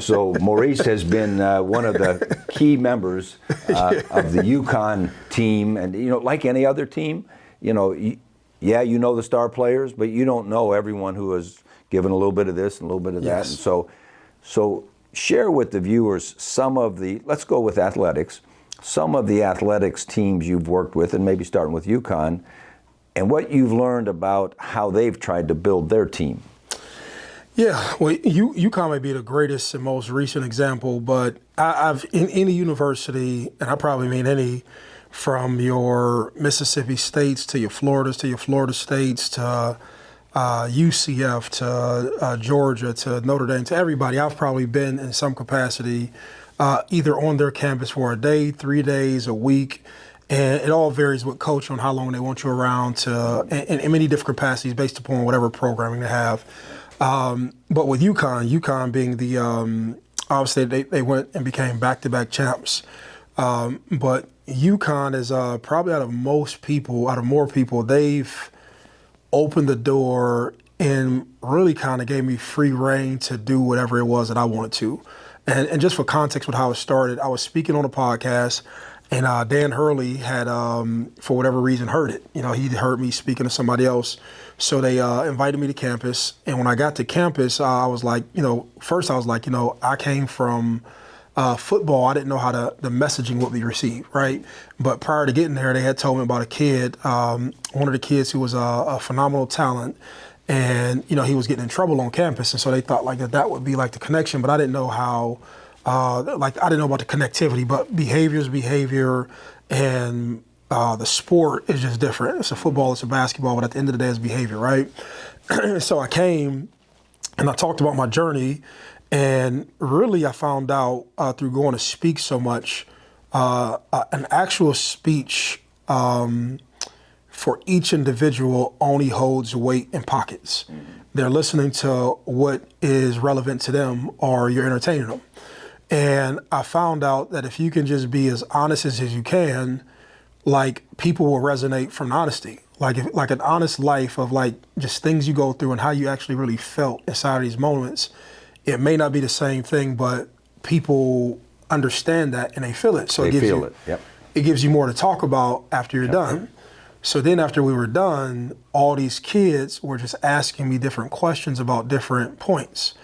So Maurice has been one of the key members of the UConn team. And, like any other team, you know the star players, but you don't know everyone who has given a little bit of this and a little bit of that. And so share with the viewers some of the, let's go with athletics, some of the athletics teams you've worked with, and maybe starting with UConn, and what you've learned about how they've tried to build their team. Yeah, well, UConn may be the greatest and most recent example, but I've in any university, and I probably mean any, from your Mississippi States to your Floridas to your Florida States to UCF to Georgia to Notre Dame to everybody, I've probably been in some capacity either on their campus for a day, 3 days, a week. And it all varies with coach on how long they want you around in many different capacities based upon whatever programming they have. But with UConn being the, obviously they went and became back-to-back champs. But UConn is probably out of more people, they've opened the door and really kind of gave me free reign to do whatever it was that I wanted to. And just for context with how it started, I was speaking on a podcast, and Dan Hurley had, for whatever reason, heard it. He heard me speaking to somebody else. So they invited me to campus. And when I got to campus, I was like, first I was like, I came from football. I didn't know how the messaging would be received, right? But prior to getting there, they had told me about a kid, one of the kids who was a phenomenal talent. And, he was getting in trouble on campus. And so they thought like that would be like the connection. But I didn't know how, I didn't know about the connectivity. But behavior is behavior. And the sport is just different. It's a football, it's a basketball. But at the end of the day, it's behavior, right? So I came and I talked about my journey. And really, I found out through going to speak so much, an actual speech for each individual only holds weight in pockets. They're listening to what is relevant to them, or you're entertaining them. And I found out that if you can just be as honest as you can, like, people will resonate from honesty. Like an honest life of like just things you go through and how you actually really felt inside of these moments. It may not be the same thing, but people understand that and they feel it. So they it gives feel you, it. Yep. It gives you more to talk about after you're done. So then after we were done, all these kids were just asking me different questions about different points.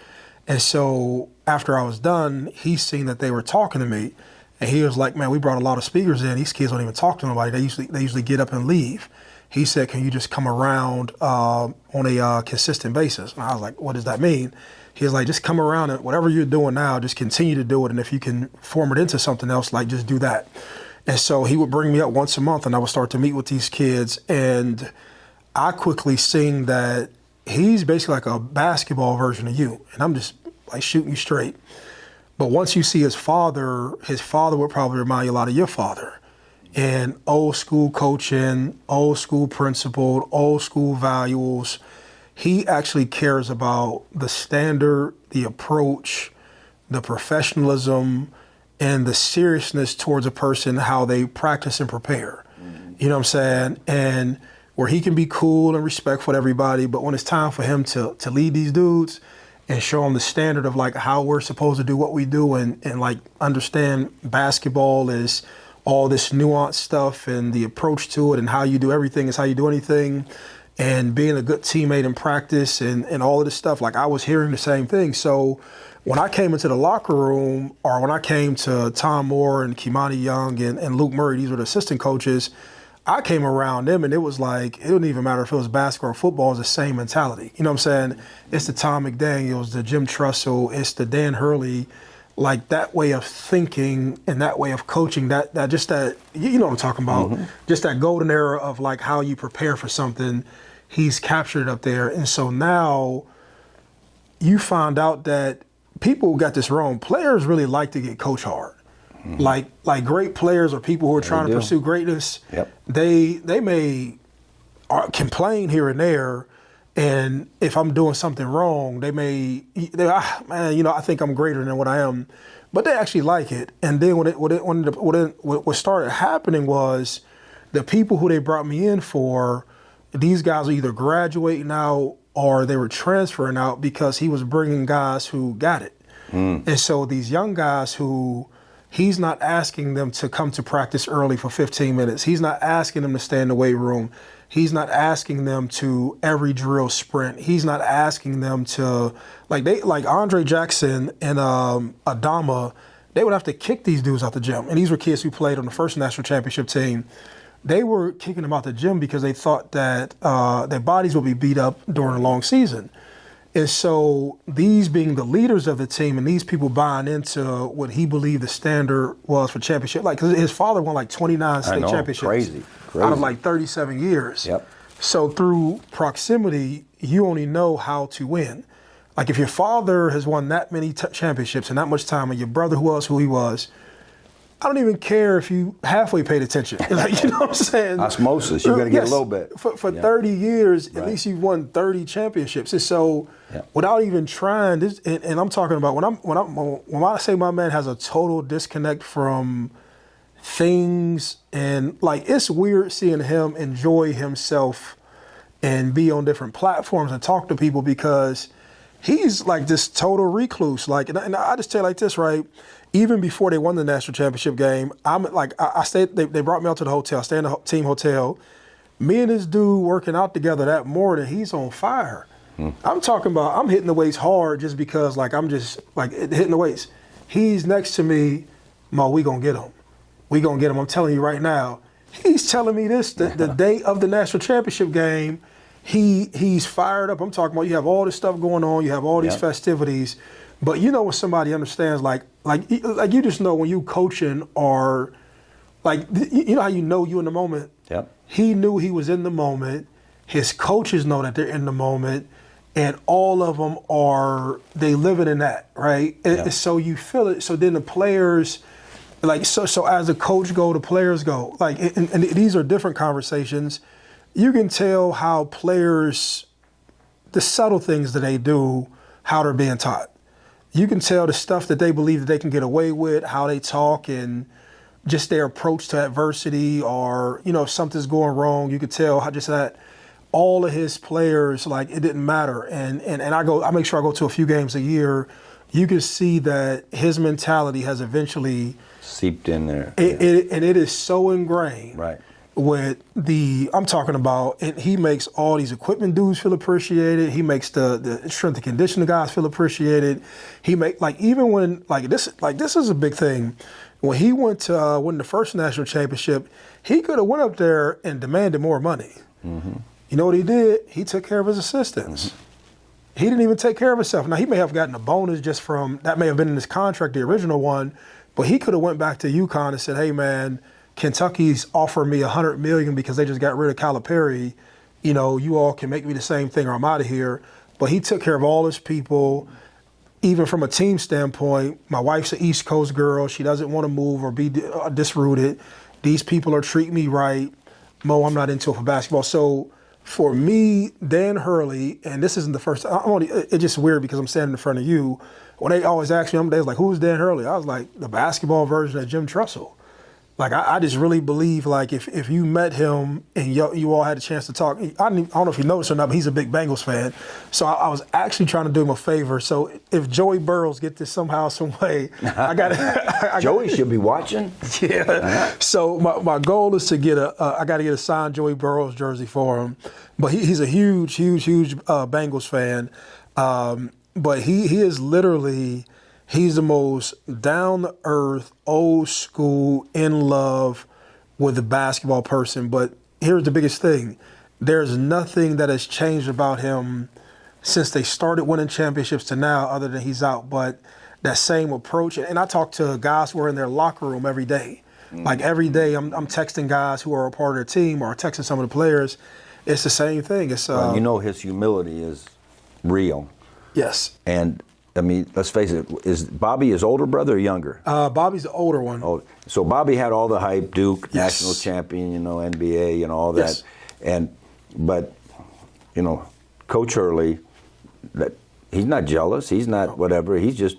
And so after I was done, he seen that they were talking to me, and he was like, man, we brought a lot of speakers in. These kids don't even talk to nobody. They usually get up and leave. He said, can you just come around on a consistent basis? And I was like, what does that mean? He was like, just come around and whatever you're doing now, just continue to do it. And if you can form it into something else, like just do that. And so he would bring me up once a month and I would start to meet with these kids. And I quickly seen that he's basically like a basketball version of you. And I'm just like shooting you straight. But once you see his father would probably remind you a lot of your father. And old school coaching, old school principle, old school values. He actually cares about the standard, the approach, the professionalism, and the seriousness towards a person, how they practice and prepare. You know what I'm saying? And where he can be cool and respectful to everybody, but when it's time for him to lead these dudes and show them the standard of like how we're supposed to do what we do and like understand basketball is all this nuanced stuff and the approach to it and how you do everything is how you do anything, and being a good teammate in practice and all of this stuff, like I was hearing the same thing. So when I came into the locker room, or when I came to Tom Moore and Kimani Young and Luke Murray, these were the assistant coaches, I came around them and it was like, it didn't even matter if it was basketball or football, it's the same mentality. You know what I'm saying? It's the Tom McDaniels, the Jim Tressel, it's the Dan Hurley, like that way of thinking and that way of coaching, that you know what I'm talking about, just that golden era of like how you prepare for something, he's captured up there. And so now you find out that people got this wrong. Players really like to get coached hard. Like great players or people who are trying to pursue greatness, they may complain here and there, and if I'm doing something wrong, man, I think I'm greater than what I am, but they actually like it. And then what started happening was the people who they brought me in for, these guys are either graduating out or they were transferring out because he was bringing guys who got it. And so these young guys who he's not asking them to come to practice early for 15 minutes. He's not asking them to stay in the weight room. He's not asking them to every drill sprint. He's not asking them to like Andre Jackson and Adama, they would have to kick these dudes out the gym. And these were kids who played on the first national championship team. They were kicking them out the gym because they thought that their bodies would be beat up during a long season. And so these being the leaders of the team and these people buying into what he believed the standard was for championship. Like, 'cause his father won like 29 state championships. Crazy. Out of like 37 years. Yep. So through proximity, you only know how to win. Like if your father has won that many championships in that much time and your brother who he was, I don't even care if you halfway paid attention. Like, you know what I'm saying? Osmosis, you got to get a little bit. For 30 years, at least you've won 30 championships. And so without even trying, this, and I'm talking about when I say my man has a total disconnect from things, and like it's weird seeing him enjoy himself and be on different platforms and talk to people because he's like this total recluse. Like, and I just tell you like this, right? Even before they won the national championship game, I'm like, I stayed. They brought me out to the hotel. I stayed in the team hotel. Me and this dude working out together that morning. He's on fire. I'm talking about. I'm hitting the weights hard just because, like, I'm just like hitting the weights. He's next to me. Mo, we gonna get him. We gonna get him. I'm telling you right now. He's telling me this the day of the national championship game. He's fired up. I'm talking about you have all this stuff going on. You have all these festivities, but you know when somebody understands, like you just know when you coaching or like you know how you in the moment. Yep. He knew he was in the moment. His coaches know that they're in the moment, and all of them they living in that, right? And so you feel it. So then the players. Like so as a coach go, the players go. Like and these are different conversations. You can tell how players, the subtle things that they do, how they're being taught. You can tell the stuff that they believe that they can get away with, how they talk, and just their approach to adversity, or if something's going wrong, you could tell how just that. All of his players, like it didn't matter, and I make sure I go to a few games a year. You can see that his mentality has eventually seeped in there, and it is so ingrained. Right. With I'm talking about, and he makes all these equipment dudes feel appreciated. He makes the strength and conditioning guys feel appreciated. He even when this is a big thing. When he went to win the first national championship, he could have went up there and demanded more money. Mm-hmm. You know what he did? He took care of his assistants. Mm-hmm. He didn't even take care of himself. Now he may have gotten a bonus just from that may have been in his contract, the original one, but he could have went back to UConn and said, "Hey man, Kentucky's offered me $100 million because they just got rid of Calipari. You all can make me the same thing or I'm out of here." But he took care of all his people, even from a team standpoint. My wife's an East Coast girl. She doesn't want to move or be disrooted. These people are treating me right. Mo, I'm not into it for basketball. So for me, Dan Hurley, and this isn't the first time, it's just weird because I'm standing in front of you. When they always ask me, they was like, "Who's Dan Hurley?" I was like, the basketball version of Jim Tressel. Like, I just really believe, like, if you met him and you all had a chance to talk, I don't know if you noticed or not, but he's a big Bengals fan. So I was actually trying to do him a favor. So if Joey Burrows get this somehow, some way, I got Joey should be watching. Yeah. Uh-huh. So my goal is to get I got to get a signed Joey Burrows jersey for him. But he's a huge Bengals fan. But he is literally... He's the most down-to-earth, old-school, in love with the basketball person. But here's the biggest thing. There's nothing that has changed about him since they started winning championships to now other than he's out. But that same approach. And I talk to guys who are in their locker room every day. Like every day I'm texting guys who are a part of the team or texting some of the players. It's the same thing. It's his humility is real. Yes. And I mean, let's face it, is Bobby his older brother or younger? Bobby's the older one. Oh, so Bobby had all the hype, Duke, national champion, NBA and all that. Yes. But Coach Hurley, he's not jealous, he's not whatever, he's just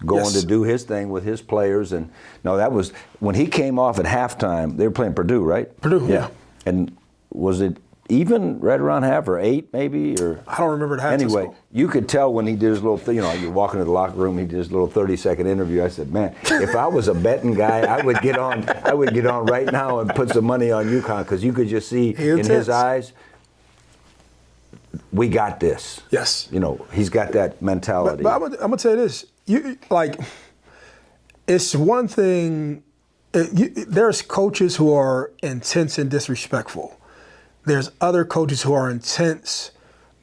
going to do his thing with his players. And that was, when he came off at halftime, they were playing Purdue, right? Purdue, yeah. And was it even right around half or 8 maybe? Or I don't remember the half. Anyway, you could tell when he did his little thing, you're walking to the locker room, he did his little 30-second interview. I said, man, if I was a betting guy, I would get on right now and put some money on UConn, because you could just see in his eyes, we got this. Yes. He's got that mentality. But I'm going to tell you this. It's one thing, there's coaches who are intense and disrespectful. There's other coaches who are intense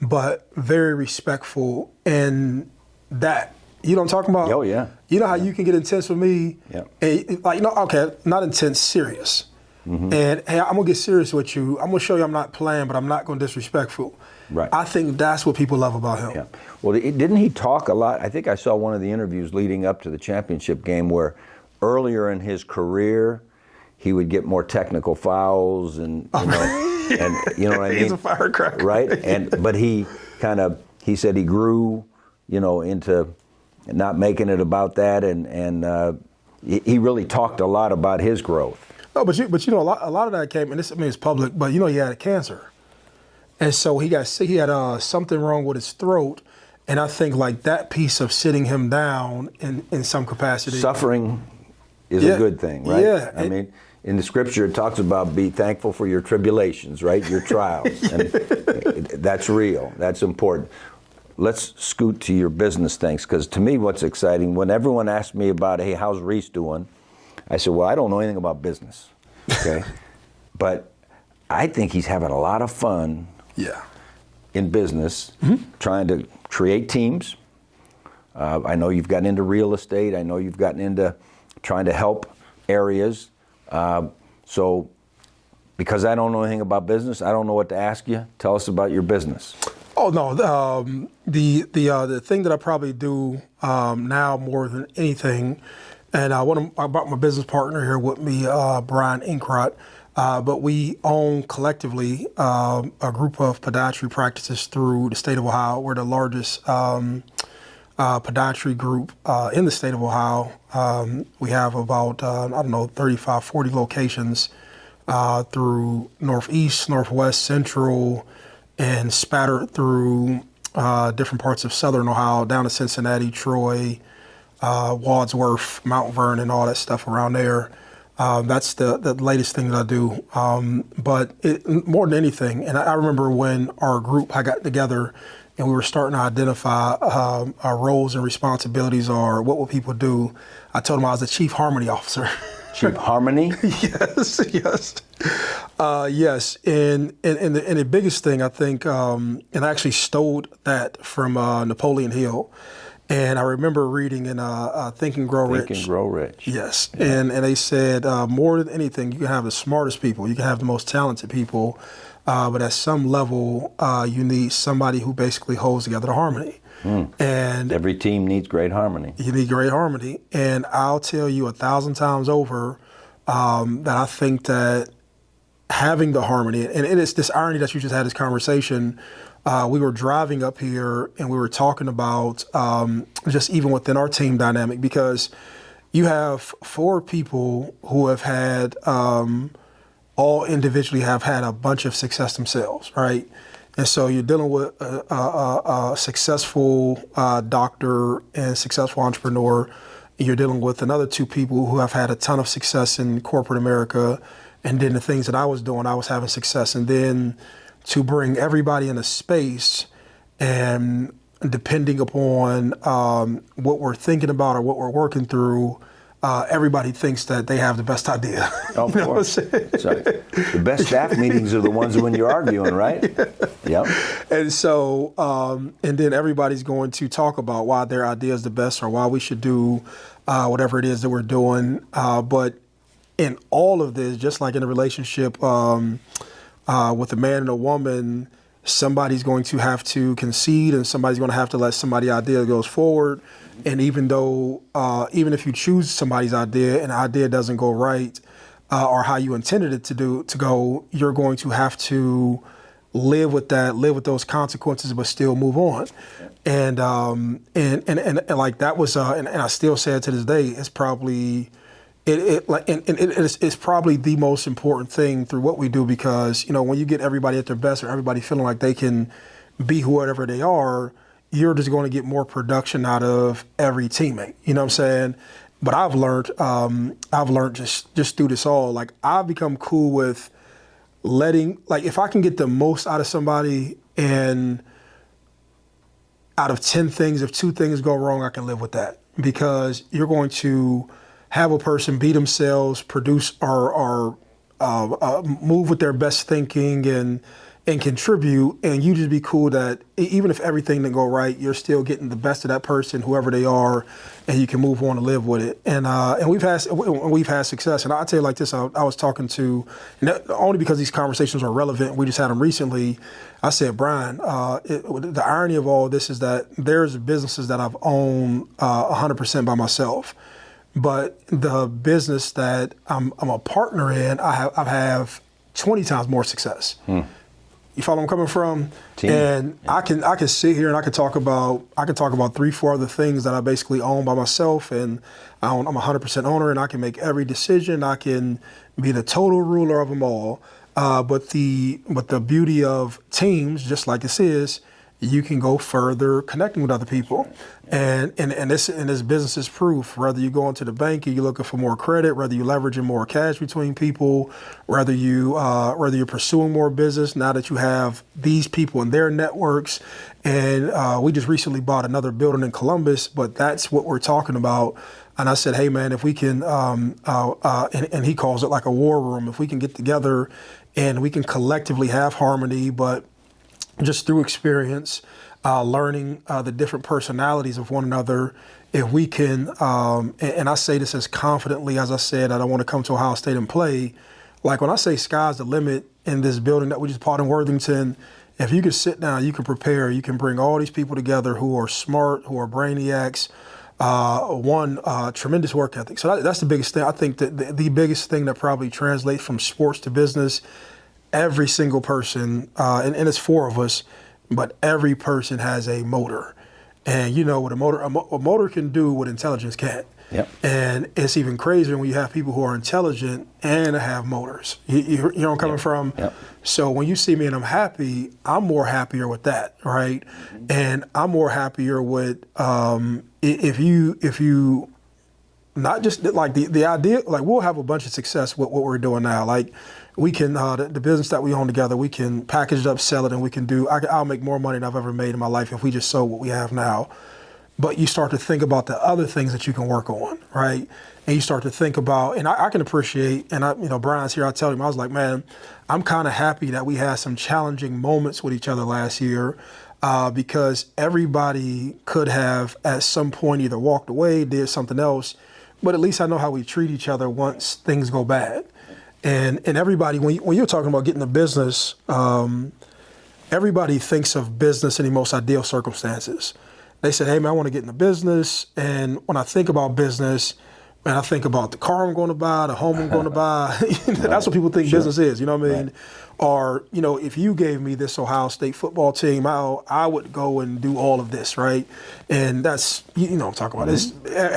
but very respectful, and that, you know what I'm talking about? Oh, yeah. You know how you can get intense with me? Yeah. And, okay, not intense, serious. Mm-hmm. And, hey, I'm going to get serious with you. I'm going to show you I'm not playing, but I'm not going to disrespectful. Right. I think that's what people love about him. Yeah. Well, didn't he talk a lot? I think I saw one of the interviews leading up to the championship game where earlier in his career, he would get more technical fouls and, and you know what I mean? He's a firecracker. Right? But he said he grew, into not making it about that and he really talked a lot about his growth. Oh, but you know, a lot of that came, and this, I mean, it's public, but you know, he had cancer. And so he got sick. He had something wrong with his throat. And I think like that piece of sitting him down in some capacity. Suffering is a good thing, right? Yeah. I mean, in the scripture, it talks about be thankful for your tribulations, right? Your trials. And that's real. That's important. Let's scoot to your business things, because to me, what's exciting, when everyone asks me about, hey, how's Reese doing? I said, well, I don't know anything about business, okay? But I think he's having a lot of fun in business, trying to create teams. I know you've gotten into real estate. I know you've gotten into trying to help areas. So because I don't know anything about business, I don't know what to ask you. Tell us about your business. Oh no, the thing that I probably do now more than anything, and I brought my business partner here with me, Brian Inkrot, but we own collectively a group of podiatry practices through the state of Ohio. We're the largest podiatry group in the state of Ohio. We have about 35, 40 locations through Northeast, Northwest, Central, and spattered through different parts of Southern Ohio, down to Cincinnati, Troy, Wadsworth, Mount Vernon, all that stuff around there. That's the latest thing that I do. But more than anything, and I remember when our group had got together and we were starting to identify our roles and responsibilities, or what will people do, I told them I was the Chief Harmony Officer. Chief Harmony? Yes. Yes. And the biggest thing, I think, and I actually stole that from Napoleon Hill. And I remember reading in Think and Grow Rich. Think and Grow Rich. Yes. And they said, more than anything, you can have the smartest people, you can have the most talented people, but at some level, you need somebody who basically holds together the harmony. And every team needs great harmony. You need great harmony. And I'll tell you 1,000 times over that I think that having the harmony, and it is this irony that you just had this conversation. We were driving up here and we were talking about just even within our team dynamic, because you have 4 people who have had, all individually have had a bunch of success themselves, right? And so you're dealing with a successful doctor and successful entrepreneur. You're dealing with another 2 people who have had a ton of success in corporate America. And then the things that I was doing, I was having success. And then to bring everybody in a space, and depending upon what we're thinking about or what we're working through, everybody thinks that they have the best idea. Oh, of course. So the best staff meetings are the ones when you're arguing, right? Yep. And so, and then everybody's going to talk about why their idea is the best, or why we should do whatever it is that we're doing. But in all of this, just like in a relationship with a man and a woman, somebody's going to have to concede, and somebody's going to have to let somebody's idea goes forward. And even though, even if you choose somebody's idea and the idea doesn't go right, or how you intended it to go, you're going to have to live with those consequences, but still move on. And like that was, and I still say it to this day, it's probably, it's probably the most important thing through what we do, because, you know, when you get everybody at their best, or everybody feeling like they can be whoever they are, you're just going to get more production out of every teammate. You know what I'm saying? But I've learned just through this all, like I've become cool with letting, like if I can get the most out of somebody, and out of 10 things, if 2 things go wrong, I can live with that, because you're going to have a person be themselves, produce or move with their best thinking and contribute, and you just be cool that even if everything didn't go right, you're still getting the best of that person, whoever they are, and you can move on and live with it. And we've had success. And I'll tell you like this: I was talking to, only because these conversations are relevant, we just had them recently. I said, Brian, the irony of all this is that there's businesses that I've owned 100% by myself, but the business that I'm a partner in, I have 20 times more success. You follow where I'm coming from? Team. And I can sit here and I can talk about 3-4 other things that I basically own by myself, and I'm 100% owner, and I can make every decision. I can be the total ruler of them all. But the beauty of teams, just like this is, you can go further connecting with other people. And this business is proof. Whether you go into the bank and you're looking for more credit, whether you're leveraging more cash between people, whether you're pursuing more business now that you have these people in their networks. And we just recently bought another building in Columbus, but that's what we're talking about. And I said, hey man, if we can, and he calls it like a war room, if we can get together and we can collectively have harmony, but just through experience, learning the different personalities of one another, if we can, and I say this as confidently as I said, I don't want to come to Ohio State and play. Like when I say sky's the limit in this building that we just bought in Worthington, if you can sit down, you can prepare, you can bring all these people together who are smart, who are brainiacs, tremendous work ethic. So that's the biggest thing. I think that the biggest thing that probably translates from sports to business, every single person, and it's 4 of us, but every person has a motor. And you know what a motor can do what intelligence can't. Yep. And it's even crazier when you have people who are intelligent and have motors. You know where I'm coming from? Yep. So when you see me and I'm happy, I'm more happier with that, right? Mm-hmm. And I'm more happier with if you not just like the idea, like we'll have a bunch of success with what we're doing now. Like we can, the business that we own together, we can package it up, sell it, and we can I'll make more money than I've ever made in my life if we just sold what we have now. But you start to think about the other things that you can work on, right? And you start to think about, and I can appreciate, and Brian's here, I tell him, I was like, man, I'm kind of happy that we had some challenging moments with each other last year because everybody could have at some point either walked away, did something else, but at least I know how we treat each other once things go bad. And everybody, when you're talking about getting a business, everybody thinks of business in the most ideal circumstances. They said, hey man, I want to get in the business. And when I think about business, man, I think about the car I'm going to buy, the home I'm going to buy. That's what people think business is, you know what I mean? Right. Or, if you gave me this Ohio State football team, I would go and do all of this, right? And that's, I'm talking about this,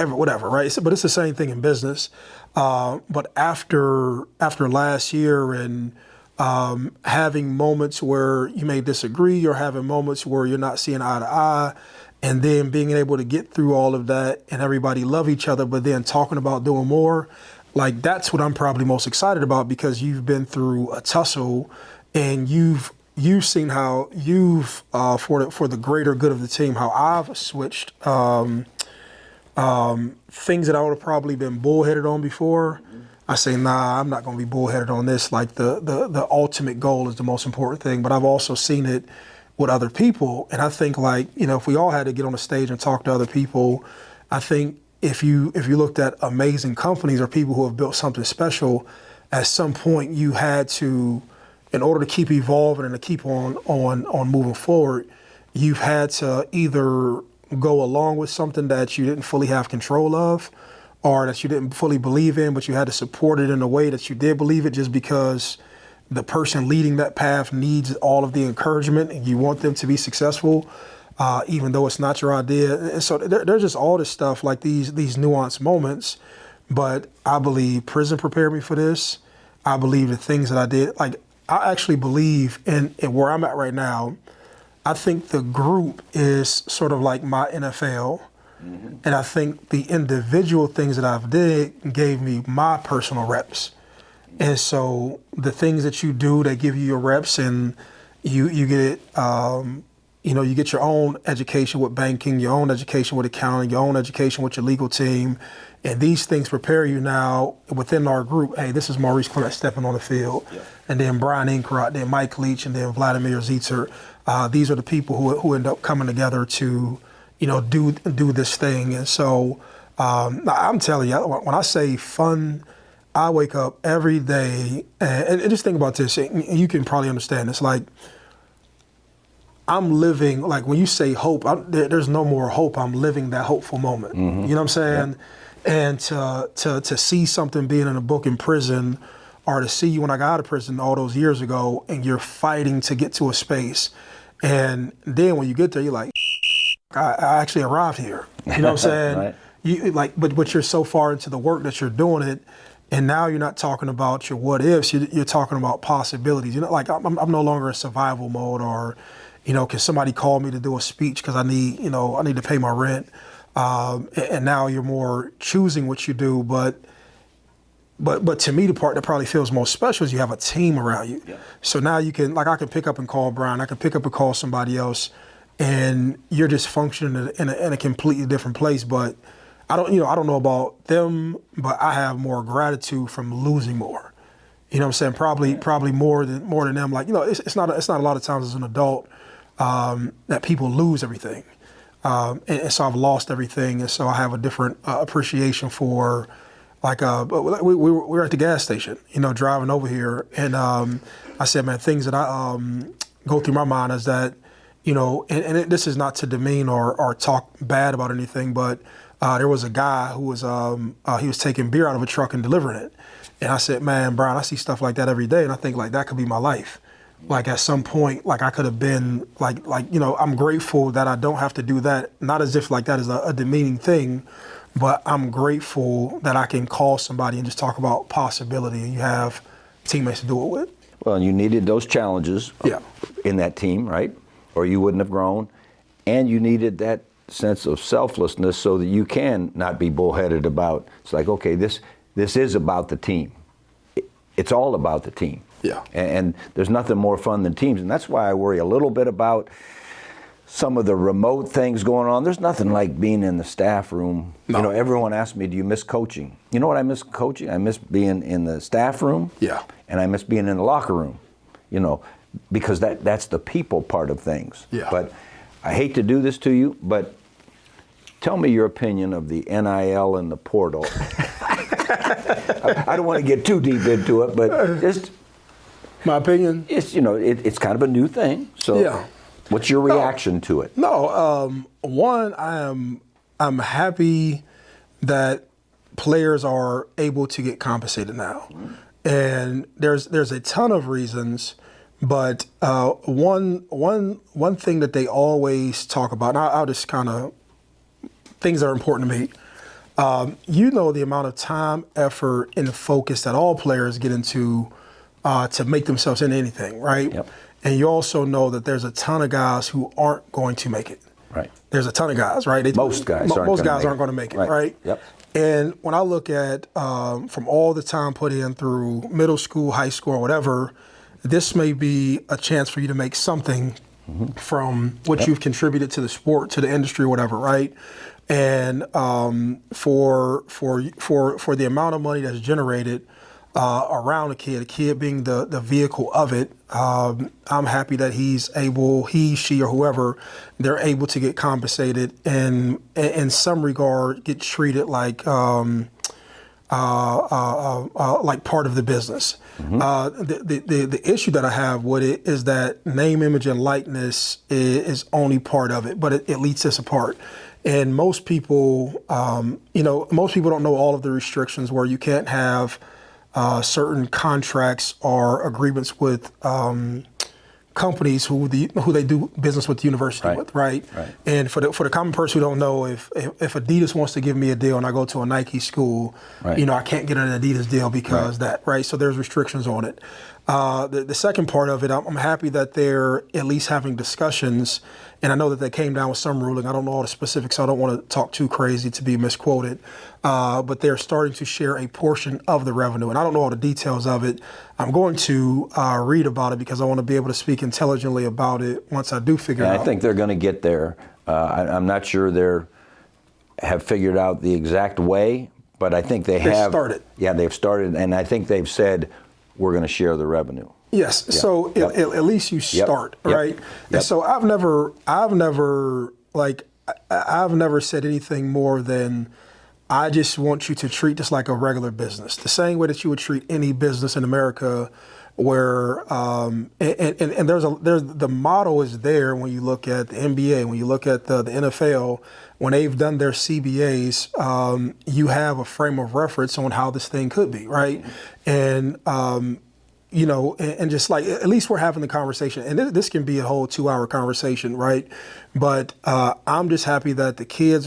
whatever, right? But it's the same thing in business. But after last year and having moments where you may disagree or having moments where you're not seeing eye to eye, and then being able to get through all of that and everybody love each other, but then talking about doing more, like that's what I'm probably most excited about because you've been through a tussle and you've seen how you've, for the greater good of the team, how I've switched things that I would have probably been bullheaded on before. I say, nah, I'm not going to be bullheaded on this. Like the ultimate goal is the most important thing, but I've also seen it with other people. And I think if we all had to get on a stage and talk to other people, I think if you looked at amazing companies or people who have built something special, at some point you had to, in order to keep evolving and to keep on moving forward, you've had to either go along with something that you didn't fully have control of or that you didn't fully believe in, but you had to support it in a way that you did believe it just because the person leading that path needs all of the encouragement and you want them to be successful, even though it's not your idea. And so there's just all this stuff, like these nuanced moments. But I believe prison prepared me for this. I believe the things that I did, like I actually believe in where I'm at right now. I think the group is sort of like my NFL. Mm-hmm. And I think the individual things that I've did gave me my personal reps. And so the things that you do, they give you your reps and you get it, you get your own education with banking, your own education with accounting, your own education with your legal team. And these things prepare you now within our group. Hey, this is Maurice Clarett stepping on the field. Yeah. And then Brian Inkrot, then Mike Leach, and then Vladimir Zitzer. These are the people who end up coming together to, do this thing. And so I'm telling you, when I say fun, I wake up every day and just think about this. You can probably understand this. Like I'm living, like when you say hope, there's no more hope. I'm living that hopeful moment. Mm-hmm. You know what I'm saying? Yep. And to see something being in a book in prison or to see you when I got out of prison all those years ago, and you're fighting to get to a space, and then when you get there, you're like, I actually arrived here. You know what I'm saying? Right. You like, but you're so far into the work that you're doing it, and now you're not talking about your what ifs. You're talking about possibilities. You know, like I'm no longer in survival mode, or, you know, can somebody call me to do a speech because I need to pay my rent, and now you're more choosing what you do. But to me, the part that probably feels most special is you have a team around you. Yeah. So now you can, like, I can pick up and call Brian. I can pick up and call somebody else, and you're just functioning in a completely different place. But I don't know about them, but I have more gratitude from losing more. You know what I'm saying? Probably more than them. Like, you know, it's not a lot of times as an adult that people lose everything, and so I've lost everything, and so I have a different appreciation for. Like we were at the gas station, you know, driving over here, and I said, man, things that I go through my mind is that, you know, and this is not to demean or talk bad about anything, but there was a guy who was he was taking beer out of a truck and delivering it, and I said, man, Brian, I see stuff like that every day, and I think like that could be my life. Like at some point, like I could have been like you know, I'm grateful that I don't have to do that. Not as if like that is a demeaning thing. But I'm grateful that I can call somebody and just talk about possibility, and you have teammates to do it with. Well, and you needed those challenges in that team, right? Or you wouldn't have grown. And you needed that sense of selflessness so that you can not be bullheaded about, it's like, okay, this is about the team. It's all about the team. Yeah. And there's nothing more fun than teams. And that's why I worry a little bit about some of the remote things going on. There's nothing like being in the staff room. No. You know, everyone asks me, do you miss coaching? You know what I miss coaching? I miss being in the staff room. Yeah. And I miss being in the locker room, you know, because that's the people part of things. Yeah. But I hate to do this to you, but tell me your opinion of the NIL and the portal. I don't want to get too deep into it, but just my opinion. It's, you know, it's kind of a new thing. So yeah. What's your reaction to it? No, one, I'm happy that players are able to get compensated now, and there's a ton of reasons, but one thing that they always talk about, and I'll just kind of things that are important to me. You know the amount of time, effort, and focus that all players get into to make themselves into anything, right? Yep. And you also know that there's a ton of guys who aren't going to make it. Right. There's a ton of guys, right? Most guys aren't going to make it, right? Yep. And when I look at from all the time put in through middle school, high school, or whatever, this may be a chance for you to make something from what you've contributed to the sport, to the industry, or whatever, right? And for the amount of money that's generated around a kid being the vehicle of it, I'm happy that he, she, or whoever, they're able to get compensated and in some regard get treated like part of the business. The issue that I have with it is that name, image, and likeness is only part of it, but it leads us apart. And most people, most people don't know all of the restrictions where you can't have certain contracts or agreements with companies who they do business with the university with, right? And for the common person who don't know, if Adidas wants to give me a deal and I go to a Nike school, I can't get an Adidas deal because that, right? So there's restrictions on it. The second part of it, I'm happy that they're at least having discussions, and I know that they came down with some ruling. I don't know all the specifics, so I don't want to talk too crazy to be misquoted. But they're starting to share a portion of the revenue, and I don't know all the details of it. I'm going to read about it because I want to be able to speak intelligently about it once I do figure it out. I think they're going to get there. I'm not sure have figured out the exact way, but I think they have started. Yeah, they've started, and I think they've said we're going to share the revenue. Yes. Yeah. So at least you start, right? Yep. And so I've never said anything more than I just want you to treat this like a regular business, the same way that you would treat any business in America. where and there's the model is there when you look at the NBA, when you look at the NFL, when they've done their CBAs, you have a frame of reference on how this thing could be, right? And you know, and just like, at least we're having the conversation, and this can be a whole 2-hour conversation, right? But I'm just happy that the kids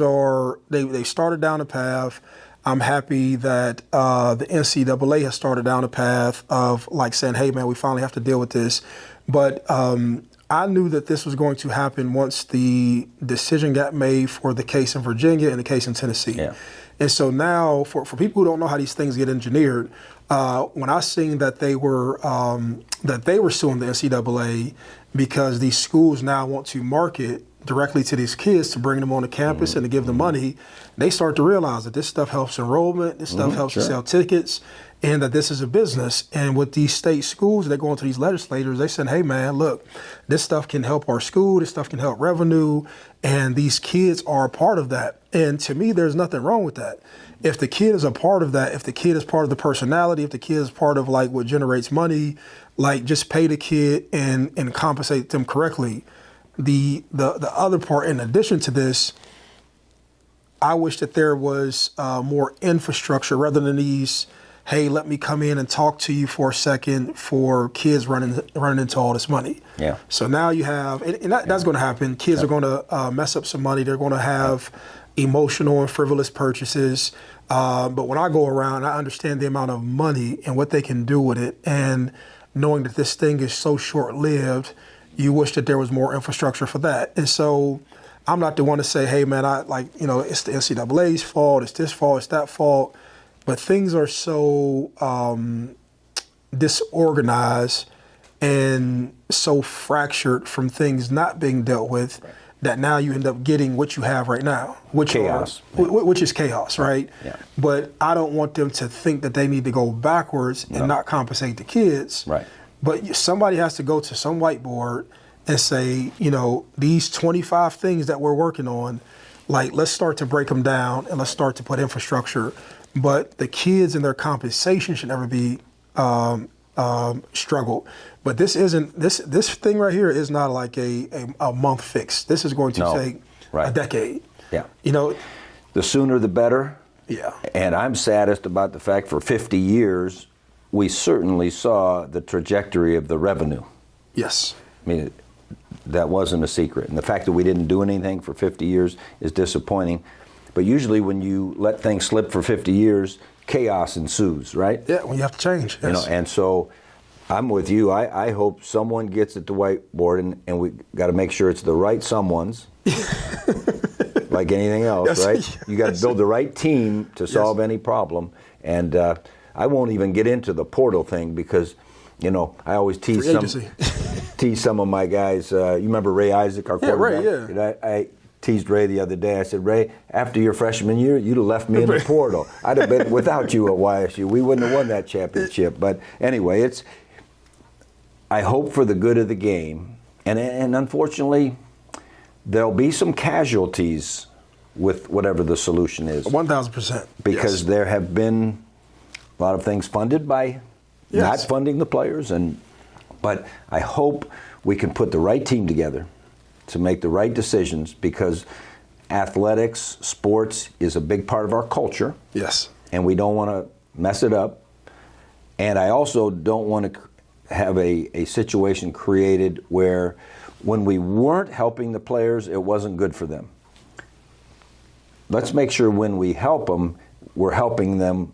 they started down a path. I'm happy that the NCAA has started down a path of like saying, hey, man, we finally have to deal with this. But I knew that this was going to happen once the decision got made for the case in Virginia and the case in Tennessee. Yeah. And so now, for people who don't know how these things get engineered, when I seen that they were suing the NCAA because these schools now want to market directly to these kids to bring them on the campus and to give them money, they start to realize that this stuff helps enrollment, this stuff helps to sell tickets, and that this is a business. And with these state schools, they're going to these legislators, they said, hey man, look, this stuff can help our school, this stuff can help revenue, and these kids are a part of that. And to me, there's nothing wrong with that. If the kid is a part of that, if the kid is part of the personality, if the kid is part of like what generates money, like just pay the kid and compensate them correctly. The other part, in addition to this, I wish that there was more infrastructure rather than these, hey, let me come in and talk to you for a second, for kids running into all this money. Yeah. So now you have, and that's going to happen. Kids are going to mess up some money. They're going to have emotional and frivolous purchases. But when I go around, I understand the amount of money and what they can do with it. And knowing that this thing is so short-lived, you wish that there was more infrastructure for that. And so I'm not the one to say, hey, man, it's the NCAA's fault, it's this fault, it's that fault. But things are so disorganized and so fractured from things not being dealt with that now you end up getting what you have right now, which is chaos, right? Yeah. But I don't want them to think that they need to go backwards and not compensate the kids. Right. But somebody has to go to some whiteboard and say, you know, these 25 things that we're working on, like, let's start to break them down and let's start to put infrastructure. But the kids and their compensation should never be struggled. But this isn't, this thing right here is not like a month fix. This is going to take a decade. Yeah. You know, the sooner the better. Yeah. And I'm saddest about the fact for 50 years, we certainly saw the trajectory of the revenue. Yes. I mean, that wasn't a secret. And the fact that we didn't do anything for 50 years is disappointing. But usually when you let things slip for 50 years, chaos ensues, right? Yeah, when you have to change. Yes. You know, and so I'm with you. I hope someone gets at the whiteboard, and we got to make sure it's the right someone's. Like anything else, yes, right? Yes. You got to build the right team to solve any problem. And I won't even get into the portal thing because, you know, I always tease some of my guys. You remember Ray Isaac, our quarterback? Ray, I teased Ray the other day. I said, Ray, after your freshman year, you'd have left me in the portal. I'd have been without you at YSU. We wouldn't have won that championship. But anyway, I hope for the good of the game. And unfortunately, there'll be some casualties with whatever the solution is. 1,000%. Because there have been a lot of things funded by not funding the players. But I hope we can put the right team together to make the right decisions, because athletics, sports is a big part of our culture. Yes. And we don't want to mess it up. And I also don't want to have a situation created where when we weren't helping the players, it wasn't good for them. Let's make sure when we help them, we're helping them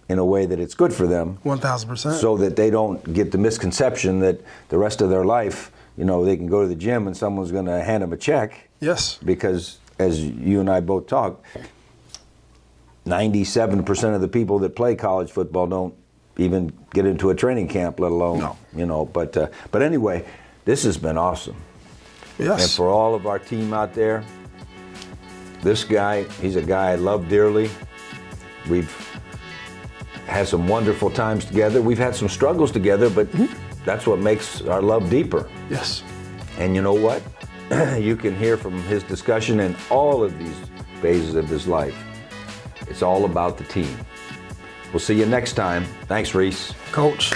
in a way that it's good for them. 1,000%. So that they don't get the misconception that the rest of their life, you know, they can go to the gym and someone's going to hand them a check. Yes. Because as you and I both talk, 97% of the people that play college football don't even get into a training camp, let alone, you know. But anyway, this has been awesome. Yes. And for all of our team out there, this guy, he's a guy I love dearly. We've had some wonderful times together. We've had some struggles together, but that's what makes our love deeper. Yes. And you know what? You can hear from his discussion in all of these phases of his life. It's all about the team. We'll see you next time. Thanks, Reese. Coach.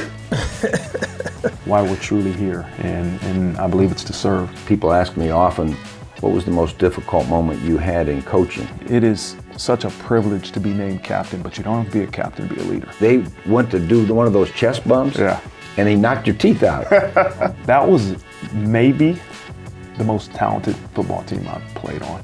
why we're truly here, and I believe it's to serve. People ask me often, what was the most difficult moment you had in coaching? It is such a privilege to be named captain, but you don't have to be a captain to be a leader. They went to do one of those chest bumps, Yeah. and he knocked your teeth out. That was maybe the most talented football team I've played on.